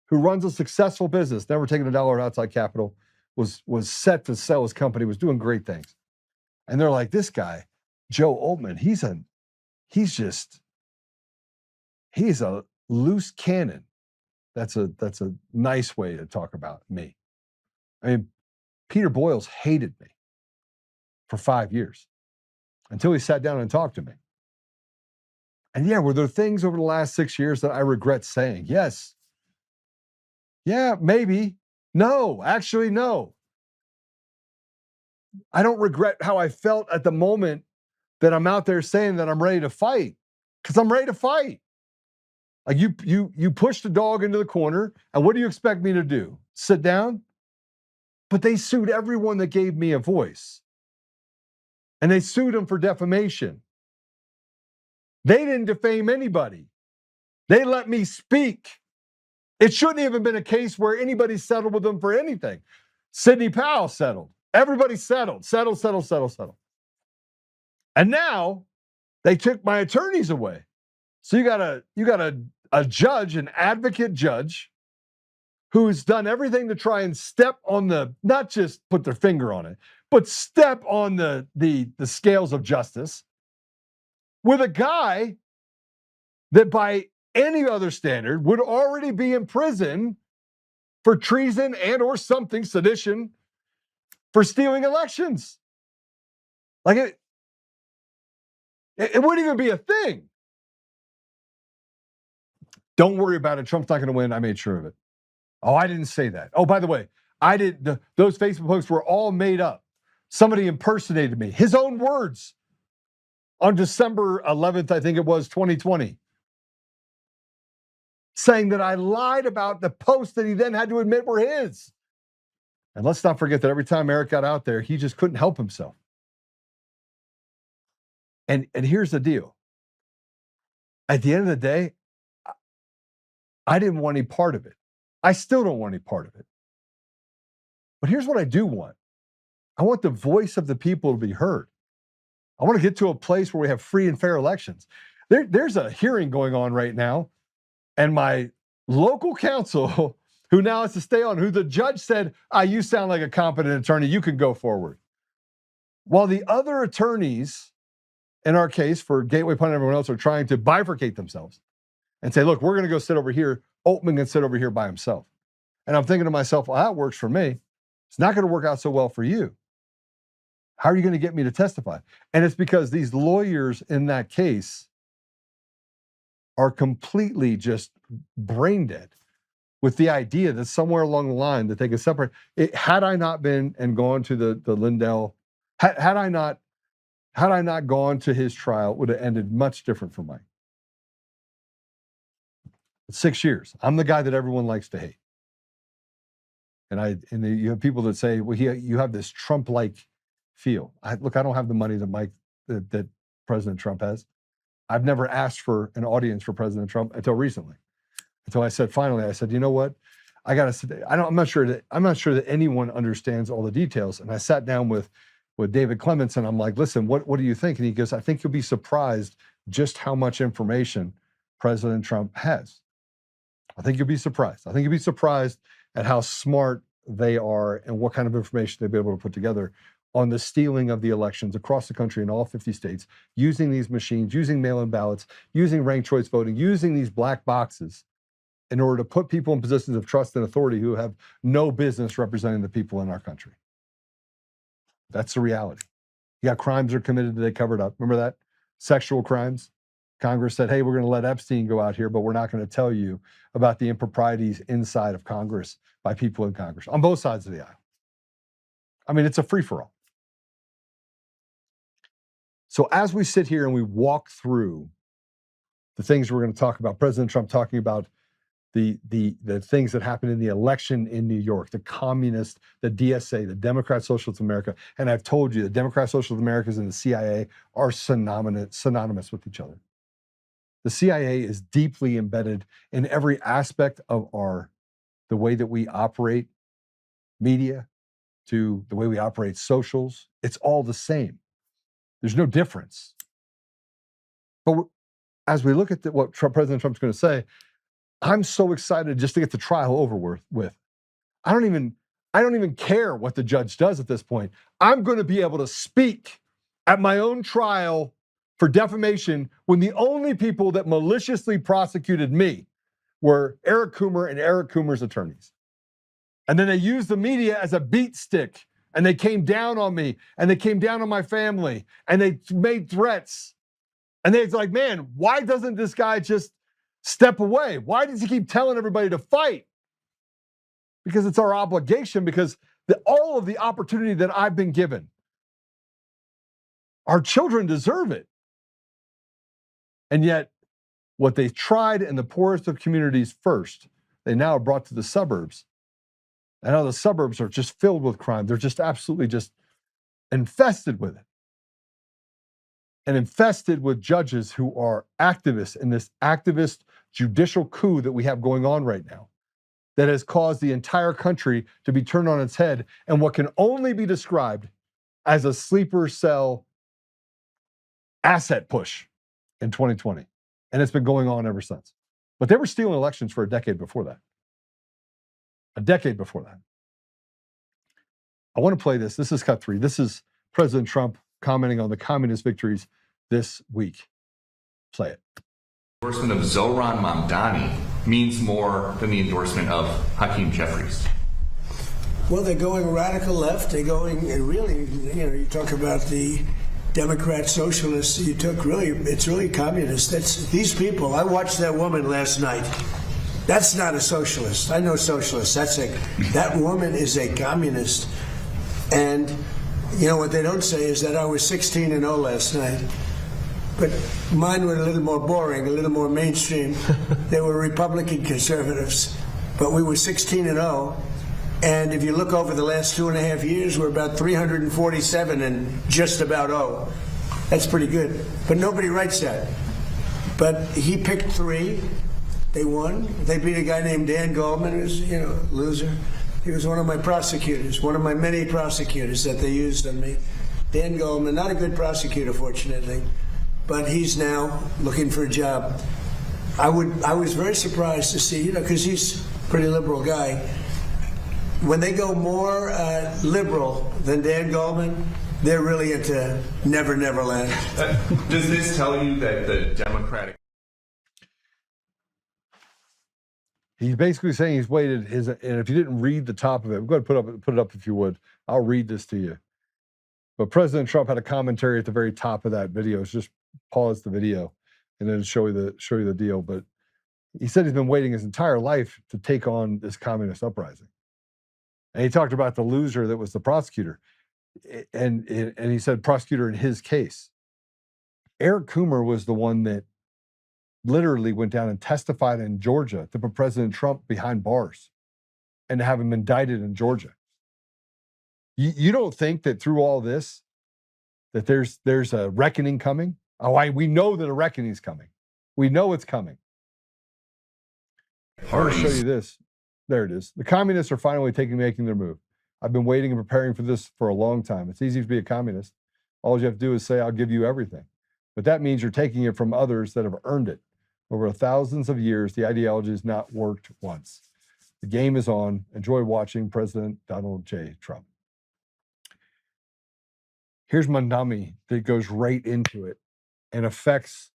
who runs a successful business, never taken $1 outside capital, was set to sell his company, was doing great things. And they're like, "This guy, Joe Oltmann, he's a loose cannon." That's a nice way to talk about me. I mean, Peter Boyles hated me for 5 years until he sat down and talked to me. And yeah, were there things over the last 6 years that I regret saying? Yes. Yeah, maybe. No, actually, no. I don't regret how I felt at the moment that I'm out there saying that I'm ready to fight. because I'm ready to fight. Like you push the dog into the corner, and what do you expect me to do? Sit down? But they sued everyone that gave me a voice. And they sued them for defamation. They didn't defame anybody. They let me speak. It shouldn't even been a case where anybody settled with them for anything. Sidney Powell settled. Everybody settled. And now they took my attorneys away. So you got a judge, an advocate judge, who's done everything to try and step on the, not just put their finger on it, but step on the scales of justice, with a guy that by any other standard would already be in prison for treason and or something, sedition, for stealing elections. Like it wouldn't even be a thing. Don't worry about it. Trump's not going to win. I made sure of it. Oh, I didn't say that. Oh, by the way, those Facebook posts were all made up. Somebody impersonated me. His own words on December 11th, I think it was, 2020. Saying that I lied about the posts that he then had to admit were his. And let's not forget that every time Eric got out there, he just couldn't help himself. And here's the deal. At the end of the day, I didn't want any part of it. I still don't want any part of it. But here's what I do want. I want the voice of the people to be heard. I want to get to a place where we have free and fair elections. There's a hearing going on right now, and my local counsel, who now has to stay on, who the judge said, you sound like a competent attorney, you can go forward. While the other attorneys in our case for Gateway Pundit and everyone else are trying to bifurcate themselves and say, look, we're going to go sit over here. Oltmann can sit over here by himself. And I'm thinking to myself, well, that works for me. It's not going to work out so well for you. How are you going to get me to testify? And it's because these lawyers in that case are completely just brain dead with the idea that somewhere along the line that they can separate. Had I not been and gone to the Lindell, had I not gone to his trial, it would have ended much different for Mike. 6 years. I'm the guy that everyone likes to hate. And you have people that say, well, you have this Trump-like feel. Look, I don't have the money that President Trump has. I've never asked for an audience for President Trump until recently. Until I said, finally, you know what? I got to sit. I'm not sure that anyone understands all the details. And I sat down with David Clements, and I'm like, listen, what do you think? And he goes, I think you'll be surprised just how much information President Trump has. I think you'll be surprised. I think you'll be surprised at how smart they are and what kind of information they'll be able to put together on the stealing of the elections across the country in all 50 states, using these machines, using mail-in ballots, using ranked choice voting, using these black boxes in order to put people in positions of trust and authority who have no business representing the people in our country. That's the reality. You got crimes are committed that they covered up. Remember that? Sexual crimes. Congress said, hey, we're going to let Epstein go out here, but we're not going to tell you about the improprieties inside of Congress by people in Congress on both sides of the aisle. I mean, it's a free-for-all. So as we sit here and we walk through the things we're going to talk about, President Trump talking about the things that happened in the election in New York, the communist, the DSA, the Democrat Socialists of America, and I've told you the Democrat Socialists of America and the CIA are synonymous with each other. The CIA is deeply embedded in every aspect of the way that we operate media, to the way we operate socials. It's all the same. There's no difference. But as we look at what President Trump's going to say, I'm so excited just to get the trial over with. I don't even care what the judge does at this point. I'm going to be able to speak at my own trial for defamation when the only people that maliciously prosecuted me were Eric Coomer and Eric Coomer's attorneys. And then they used the media as a beat stick, and they came down on me, and they came down on my family, and they made threats. And they're like, man, why doesn't this guy just step away? Why does he keep telling everybody to fight? Because it's our obligation, because all of the opportunity that I've been given, our children deserve it. And yet, what they tried in the poorest of communities first, they now have brought to the suburbs. And now the suburbs are just filled with crime. They're just absolutely just infested with it. And infested with judges who are activists in this activist judicial coup that we have going on right now, that has caused the entire country to be turned on its head and what can only be described as a sleeper cell asset push in 2020. And it's been going on ever since. But they were stealing elections for a decade before that. A decade before that. I want to play this. This is cut 3. This is President Trump commenting on the communist victories this week. Play it. The endorsement of Zohran Mamdani means more than the endorsement of Hakeem Jeffries. Well, they're going radical left. They're going really, you talk about the Democrat socialists. It's really communist. That's these people. I watched that woman last night. That's not a socialist. I know socialists. That woman is a communist. And what they don't say is that I was 16-0 last night. But mine were a little more boring, a little more mainstream. They were Republican conservatives, but we were 16-0. And if you look over the last 2.5 years, we're about 347 and just about 0. That's pretty good. But nobody writes that. But he picked 3. They won. They beat a guy named Dan Goldman, who's, a loser. He was one of my prosecutors, one of my many prosecutors that they used on me. Dan Goldman, not a good prosecutor, fortunately, but he's now looking for a job. I was very surprised to see, because he's a pretty liberal guy. When they go more liberal than Dan Goldman, they're really into Never Never Land. Does this tell you that the Democratic... He's basically saying he's waited and if you didn't read the top of it, go ahead and put it up if you would. I'll read this to you. But President Trump had a commentary at the very top of that video. It's just pause the video and then show you the deal. But he said he's been waiting his entire life to take on this communist uprising. And he talked about the loser that was the prosecutor. And he said prosecutor in his case. Eric Coomer was the one that literally went down and testified in Georgia to put President Trump behind bars and to have him indicted in Georgia. You don't think that through all this, that there's a reckoning coming? We know that a reckoning is coming. We know it's coming. I'm going to show you this. There it is. The communists are finally making their move. I've been waiting and preparing for this for a long time. It's easy to be a communist. All you have to do is say, I'll give you everything. But that means you're taking it from others that have earned it. Over thousands of years, the ideology has not worked once. The game is on. Enjoy watching President Donald J. Trump. Here's Mamdani that goes right into it and affects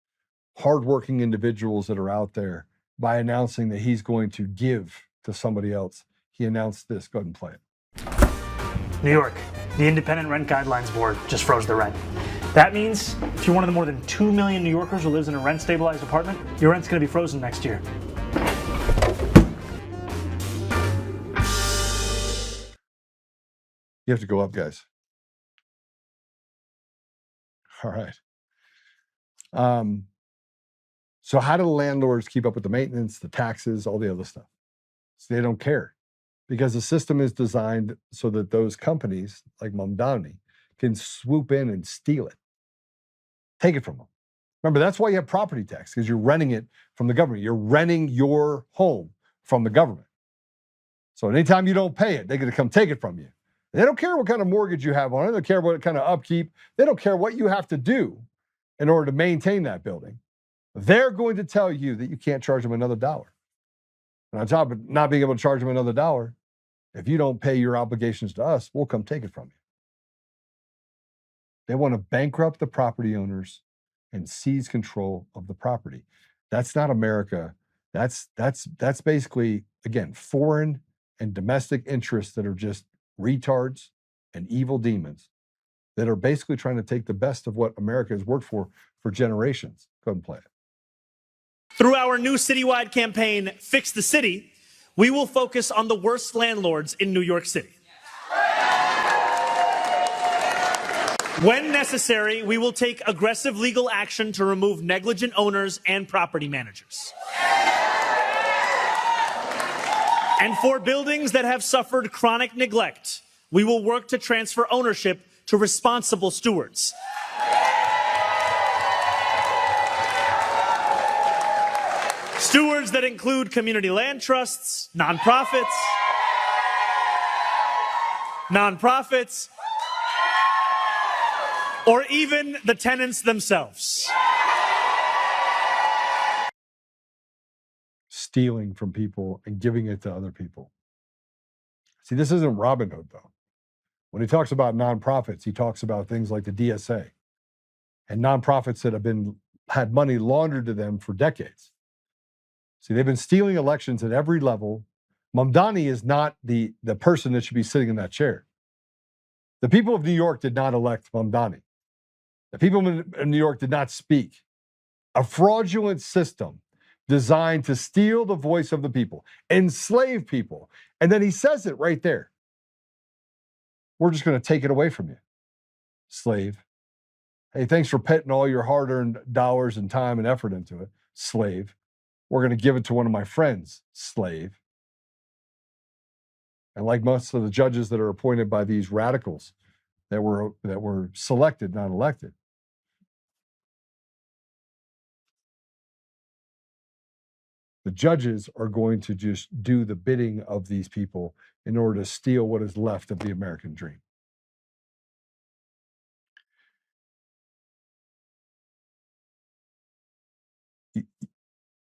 hardworking individuals that are out there by announcing that he's going to give to somebody else. He announced this. Go ahead and play it. New York, the Independent Rent Guidelines Board just froze the rent. That means if you're one of the more than 2 million New Yorkers who lives in a rent-stabilized apartment, your rent's going to be frozen next year. You have to go up, guys. All right. So how do the landlords keep up with the maintenance, the taxes, all the other stuff? So they don't care because the system is designed so that those companies like Mamdani can swoop in and steal it. Take it from them. Remember, that's why you have property tax, because you're renting it from the government. You're renting your home from the government. So anytime you don't pay it, they're going to come take it from you. They don't care what kind of mortgage you have on it. They don't care what kind of upkeep. They don't care what you have to do in order to maintain that building. They're going to tell you that you can't charge them another dollar. And on top of not being able to charge them another dollar, if you don't pay your obligations to us, we'll come take it from you. They want to bankrupt the property owners and seize control of the property. That's not America. That's basically, again, foreign and domestic interests that are just retards and evil demons that are basically trying to take the best of what America has worked for generations. Go ahead and play it. Through our new citywide campaign, Fix the City, we will focus on the worst landlords in New York City. When necessary, we will take aggressive legal action to remove negligent owners and property managers. And for buildings that have suffered chronic neglect, we will work to transfer ownership to responsible stewards. Stewards that include community land trusts, nonprofits, or even the tenants themselves. Stealing from people and giving it to other people. See, this isn't Robin Hood, though. When he talks about nonprofits, he talks about things like the DSA and nonprofits that have had money laundered to them for decades. See, they've been stealing elections at every level. Mamdani is not the person that should be sitting in that chair. The people of New York did not elect Mamdani. The people in New York did not speak. A fraudulent system designed to steal the voice of the people, enslave people. And then he says it right there. We're just going to take it away from you, slave. Hey, thanks for putting all your hard-earned dollars and time and effort into it, slave. We're going to give it to one of my friends, slave. And like most of the judges that are appointed by these radicals that were selected, not elected, the judges are going to just do the bidding of these people in order to steal what is left of the American dream.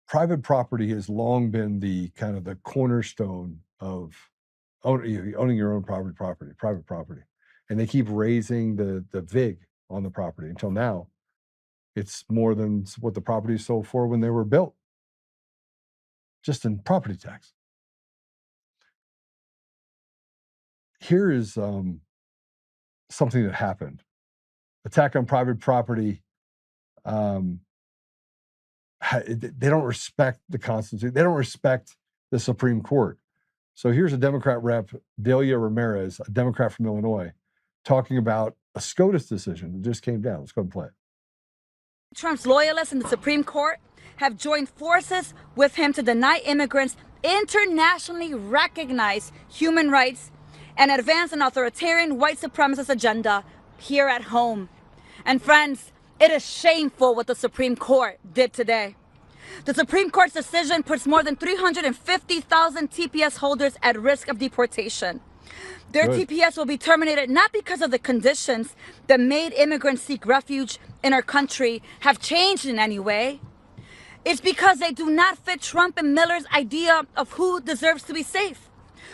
Private property has long been the kind of the cornerstone of owning your own private property. And they keep raising the VIG on the property until now. It's more than what the property sold for when they were built, just in property tax. Here is something that happened. Attack on private property. They don't respect the Constitution. They don't respect the Supreme Court. So here's a Democrat rep, Delia Ramirez, a Democrat from Illinois, talking about a SCOTUS decision that just came down. Let's go and play it. Trump's loyalists in the Supreme Court have joined forces with him to deny immigrants internationally recognized human rights and advance an authoritarian white supremacist agenda here at home. And friends, it is shameful what the Supreme Court did today. The Supreme Court's decision puts more than 350,000 TPS holders at risk of deportation. Their TPS will be terminated not because of the conditions that made immigrants seek refuge in our country have changed in any way. It's because they do not fit Trump and Miller's idea of who deserves to be safe,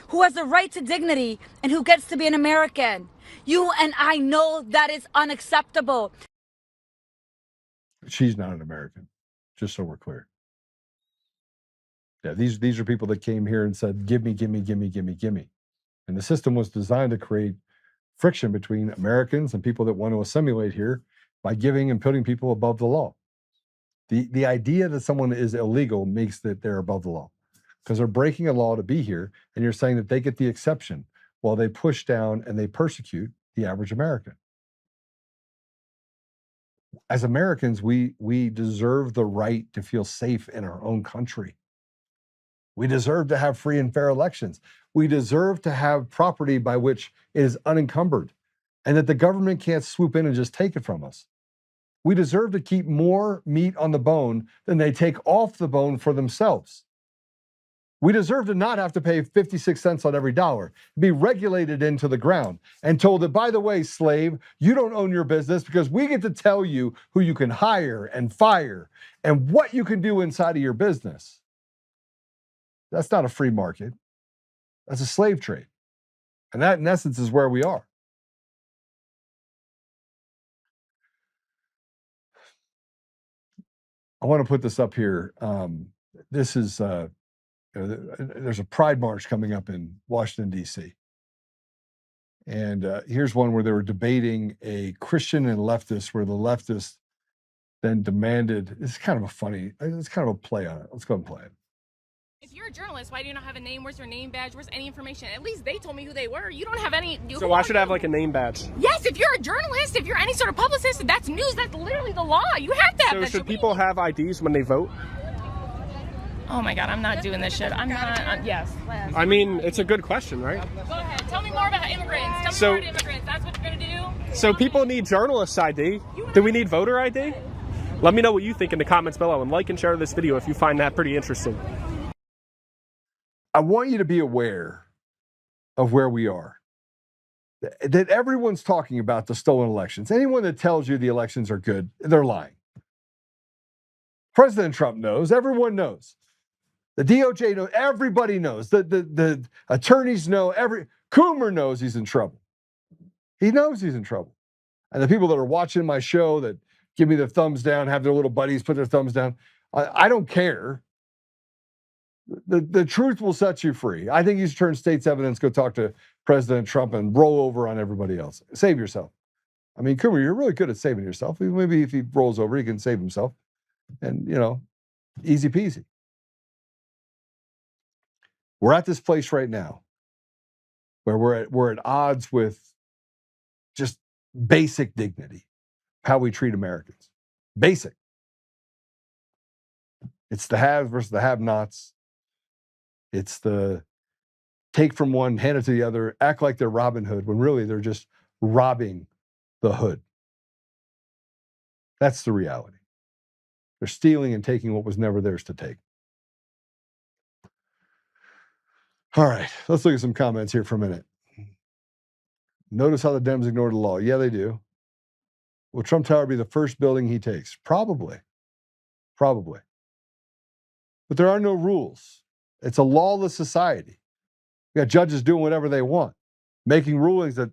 who has the right to dignity, and who gets to be an American. You and I know that is unacceptable. She's not an American, just so we're clear. Yeah, these are people that came here and said, give me, give me, give me, give me, give me. And the system was designed to create friction between Americans and people that want to assimilate here by giving and putting people above the law. The idea that someone is illegal makes that they're above the law because they're breaking a law to be here, and you're saying that they get the exception while they push down and they persecute the average American. As Americans, we deserve the right to feel safe in our own country. We deserve to have free and fair elections. We deserve to have property by which it is unencumbered and that the government can't swoop in and just take it from us. We deserve to keep more meat on the bone than they take off the bone for themselves. We deserve to not have to pay 56 cents on every dollar, be regulated into the ground, and told that, by the way, slave, you don't own your business because we get to tell you who you can hire and fire and what you can do inside of your business. That's not a free market. That's a slave trade. And that, in essence, is where we are. I want to put this up here. This is, there's a pride march coming up in Washington, D.C. And here's one where they were debating a Christian and leftist, where the leftist then demanded, it's kind of a play on it. Let's go and play it. If you're a journalist, why do you not have a name? Where's your name badge? Where's any information? At least they told me who they were. You don't have any. So why should I have like a name badge? Yes, if you're a journalist, if you're any sort of publicist, that's news. That's literally the law. You have to have So that. should people have IDs when they vote? Oh my God, I'm not doing this shit. I'm not. Yes. I mean, it's a good question, right? Go ahead. Tell me more about immigrants. Tell me more about immigrants. That's what you're gonna do. So people need journalist ID. Do we need voter ID? Let me know what you think in the comments below, and like and share this video if you find that pretty interesting. I want you to be aware of where we are. That everyone's talking about the stolen elections. Anyone that tells you the elections are good, they're lying. President Trump knows. Everyone knows. The DOJ knows. Everybody knows. The attorneys know. Coomer knows he's in trouble. He knows he's in trouble. And the people that are watching my show that give me the thumbs down, have their little buddies put their thumbs down, I don't care. The truth will set you free. I think you should turn state's evidence, go talk to President Trump and roll over on everybody else. Save yourself. I mean, Coomer, you're really good at saving yourself. Maybe if he rolls over, he can save himself. And, easy peasy. We're at this place right now where we're at odds with just basic dignity, how we treat Americans. Basic. It's the haves versus the have-nots. It's the take from one, hand it to the other, act like they're Robin Hood, when really they're just robbing the hood. That's the reality. They're stealing and taking what was never theirs to take. All right, let's look at some comments here for a minute. Notice how the Dems ignored the law. Yeah, they do. Will Trump Tower be the first building he takes? Probably. Probably. But there are no rules. It's a lawless society. You got judges doing whatever they want, making rulings that,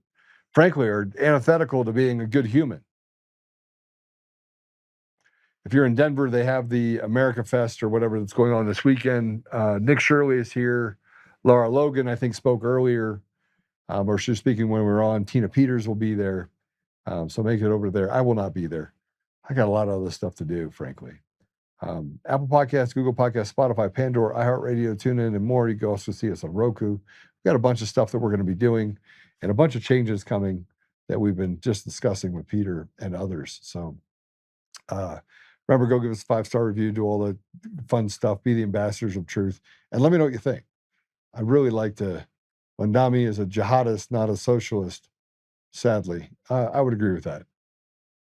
frankly, are antithetical to being a good human. If you're in Denver, they have the America Fest or whatever that's going on this weekend. Nick Shirley is here. Laura Logan, I think, spoke earlier, or she was speaking when we were on. Tina Peters will be there. So make it over there. I will not be there. I got a lot of other stuff to do, frankly. Apple Podcasts, Google Podcasts, Spotify, Pandora, iHeartRadio, TuneIn, and more. You can also see us on Roku. We've got a bunch of stuff that we're going to be doing and a bunch of changes coming that we've been just discussing with Peter and others. So remember, go give us a 5-star review, do all the fun stuff, be the ambassadors of truth, and let me know what you think. I really like to, Mamdani is a jihadist, not a socialist, sadly. I would agree with that.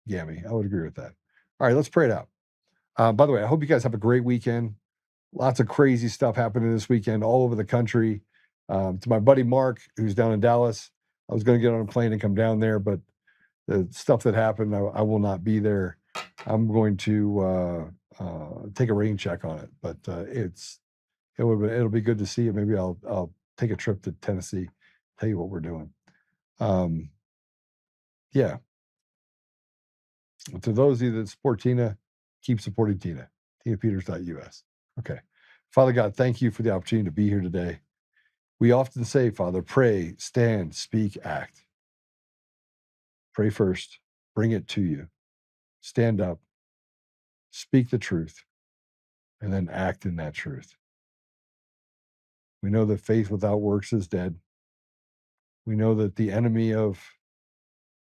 Gammy, I would agree with that. All right, let's pray it out. By the way, I hope you guys have a great weekend. Lots of crazy stuff happening this weekend all over the country. To my buddy Mark, who's down in Dallas, I was going to get on a plane and come down there, but the stuff that happened, I will not be there. I'm going to take a rain check on it, but it'll be good to see you. Maybe I'll take a trip to Tennessee, tell you what we're doing. Yeah. To those of you that support Tina, keep supporting Tina. TinaPeters.us. Okay. Father God, thank you for the opportunity to be here today. We often say, Father, pray, stand, speak, act. Pray first. Bring it to you. Stand up. Speak the truth. And then act in that truth. We know that faith without works is dead. We know that the enemy of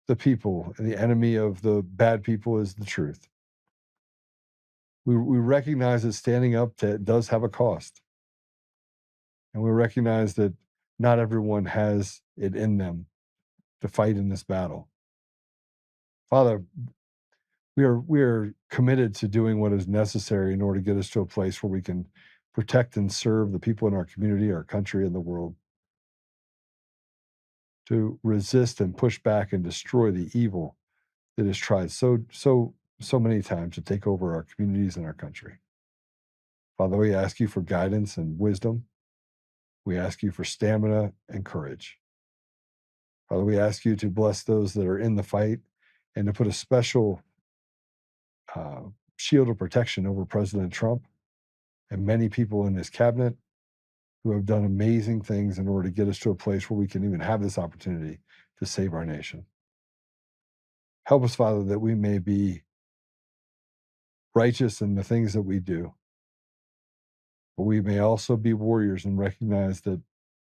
the people and the enemy of the bad people is the truth. We recognize that standing up does have a cost. And we recognize that not everyone has it in them to fight in this battle. Father, we are committed to doing what is necessary in order to get us to a place where we can protect and serve the people in our community, our country, and the world. To resist and push back and destroy the evil that has tried so many times to take over our communities and our country. Father, we ask you for guidance and wisdom. We ask you for stamina and courage. Father, we ask you to bless those that are in the fight and to put a special shield of protection over President Trump and many people in his cabinet who have done amazing things in order to get us to a place where we can even have this opportunity to save our nation. Help us, Father, that we may be righteous in the things that we do, But we may also be warriors and recognize that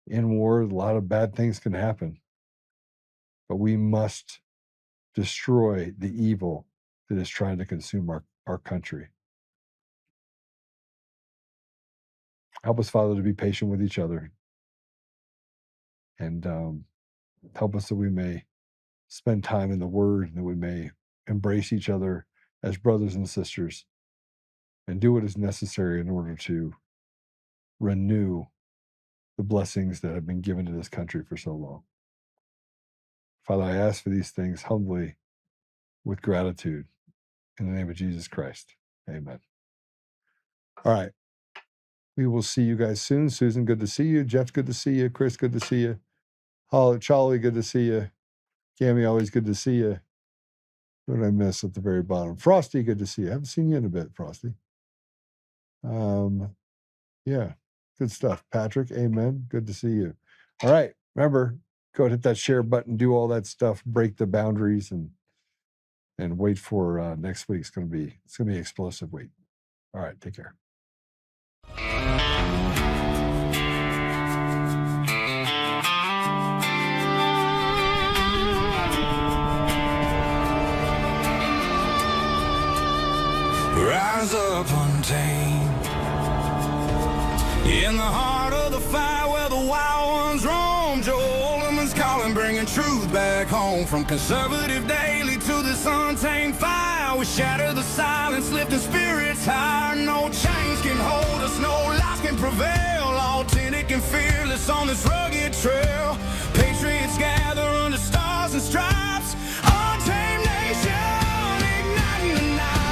in war, a lot of bad things can happen. But we must destroy the evil that is trying to consume our country. Help us, Father, to be patient with each other. And help us that we may spend time in the Word, and that we may embrace each other as brothers and sisters and do what is necessary in order to renew the blessings that have been given to this country for so long. Father, I ask for these things humbly with gratitude in the name of Jesus Christ. Amen. All right. We will see you guys soon. Susan, good to see you. Jeff, good to see you. Chris, good to see you. Charlie, good to see you. Cammy, always good to see you. What did I miss at the very bottom? Frosty, good to see you. I haven't seen you in a bit, Frosty. Yeah, good stuff. Patrick, amen. Good to see you. All right. Remember, go and hit that share button, do all that stuff, break the boundaries, and wait for next week. It's gonna be explosive week. All right, take care. Rise up untamed, in the heart of the fight where the wild ones roam. Joe Oltmann's calling, bringing truth back home. From conservative daily to this untamed fire, we shatter the silence, lifting spirits higher. No chains can hold us, no lies can prevail. Authentic and fearless on this rugged trail. Patriots gather under stars and stripes. Untamed nation, igniting the night.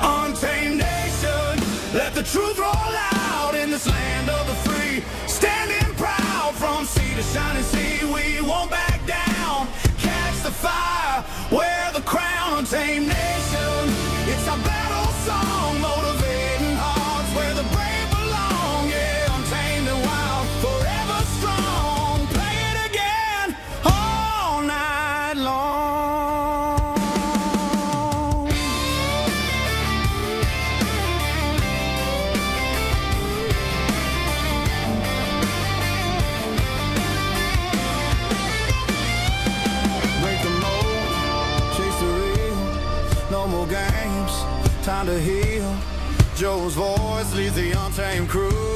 Untamed nation, let the truth roll out in this land of the free. Standing proud from sea to shining sea, we won't back down. Catch the fire, wear the crown. Untamed nation, it's our battle song, motivating hearts where the brave belong. Yeah, untamed and wild, forever strong. Play it again all night long. Break the mold, chase the real. No more games, time to heal. Joe's voice leads the untamed crew.